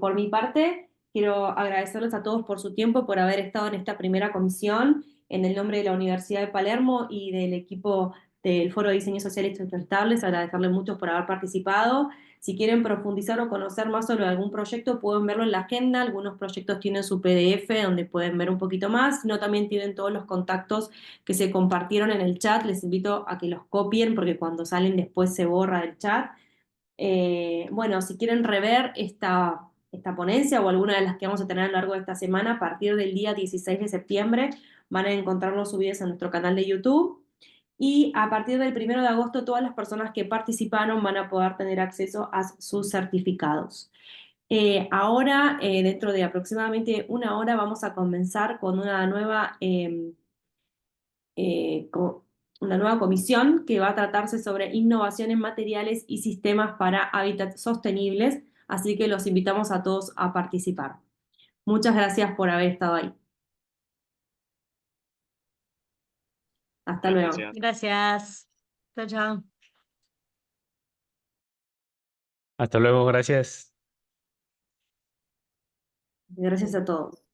Por mi parte, quiero agradecerles a todos por su tiempo, por haber estado en esta primera comisión, en el nombre de la Universidad de Palermo y del equipo del Foro de Diseño Social y Sustentables, agradecerles mucho por haber participado. Si quieren profundizar o conocer más sobre algún proyecto, pueden verlo en la agenda. Algunos proyectos tienen su PDF donde pueden ver un poquito más, no también tienen todos los contactos que se compartieron en el chat. Les invito a que los copien porque cuando salen después se borra del chat. Bueno, si quieren rever esta ponencia o alguna de las que vamos a tener a lo largo de esta semana, a partir del día 16 de septiembre van a encontrarlos subidos en nuestro canal de YouTube. Y a partir del 1 de agosto, todas las personas que participaron van a poder tener acceso a sus certificados. Ahora, dentro de aproximadamente una hora, vamos a comenzar con una nueva comisión que va a tratarse sobre innovación en materiales y sistemas para hábitats sostenibles, así que los invitamos a todos a participar. Muchas gracias por haber estado ahí. Hasta luego. Gracias. Gracias. Chao, chao. Hasta luego, gracias. Gracias a todos.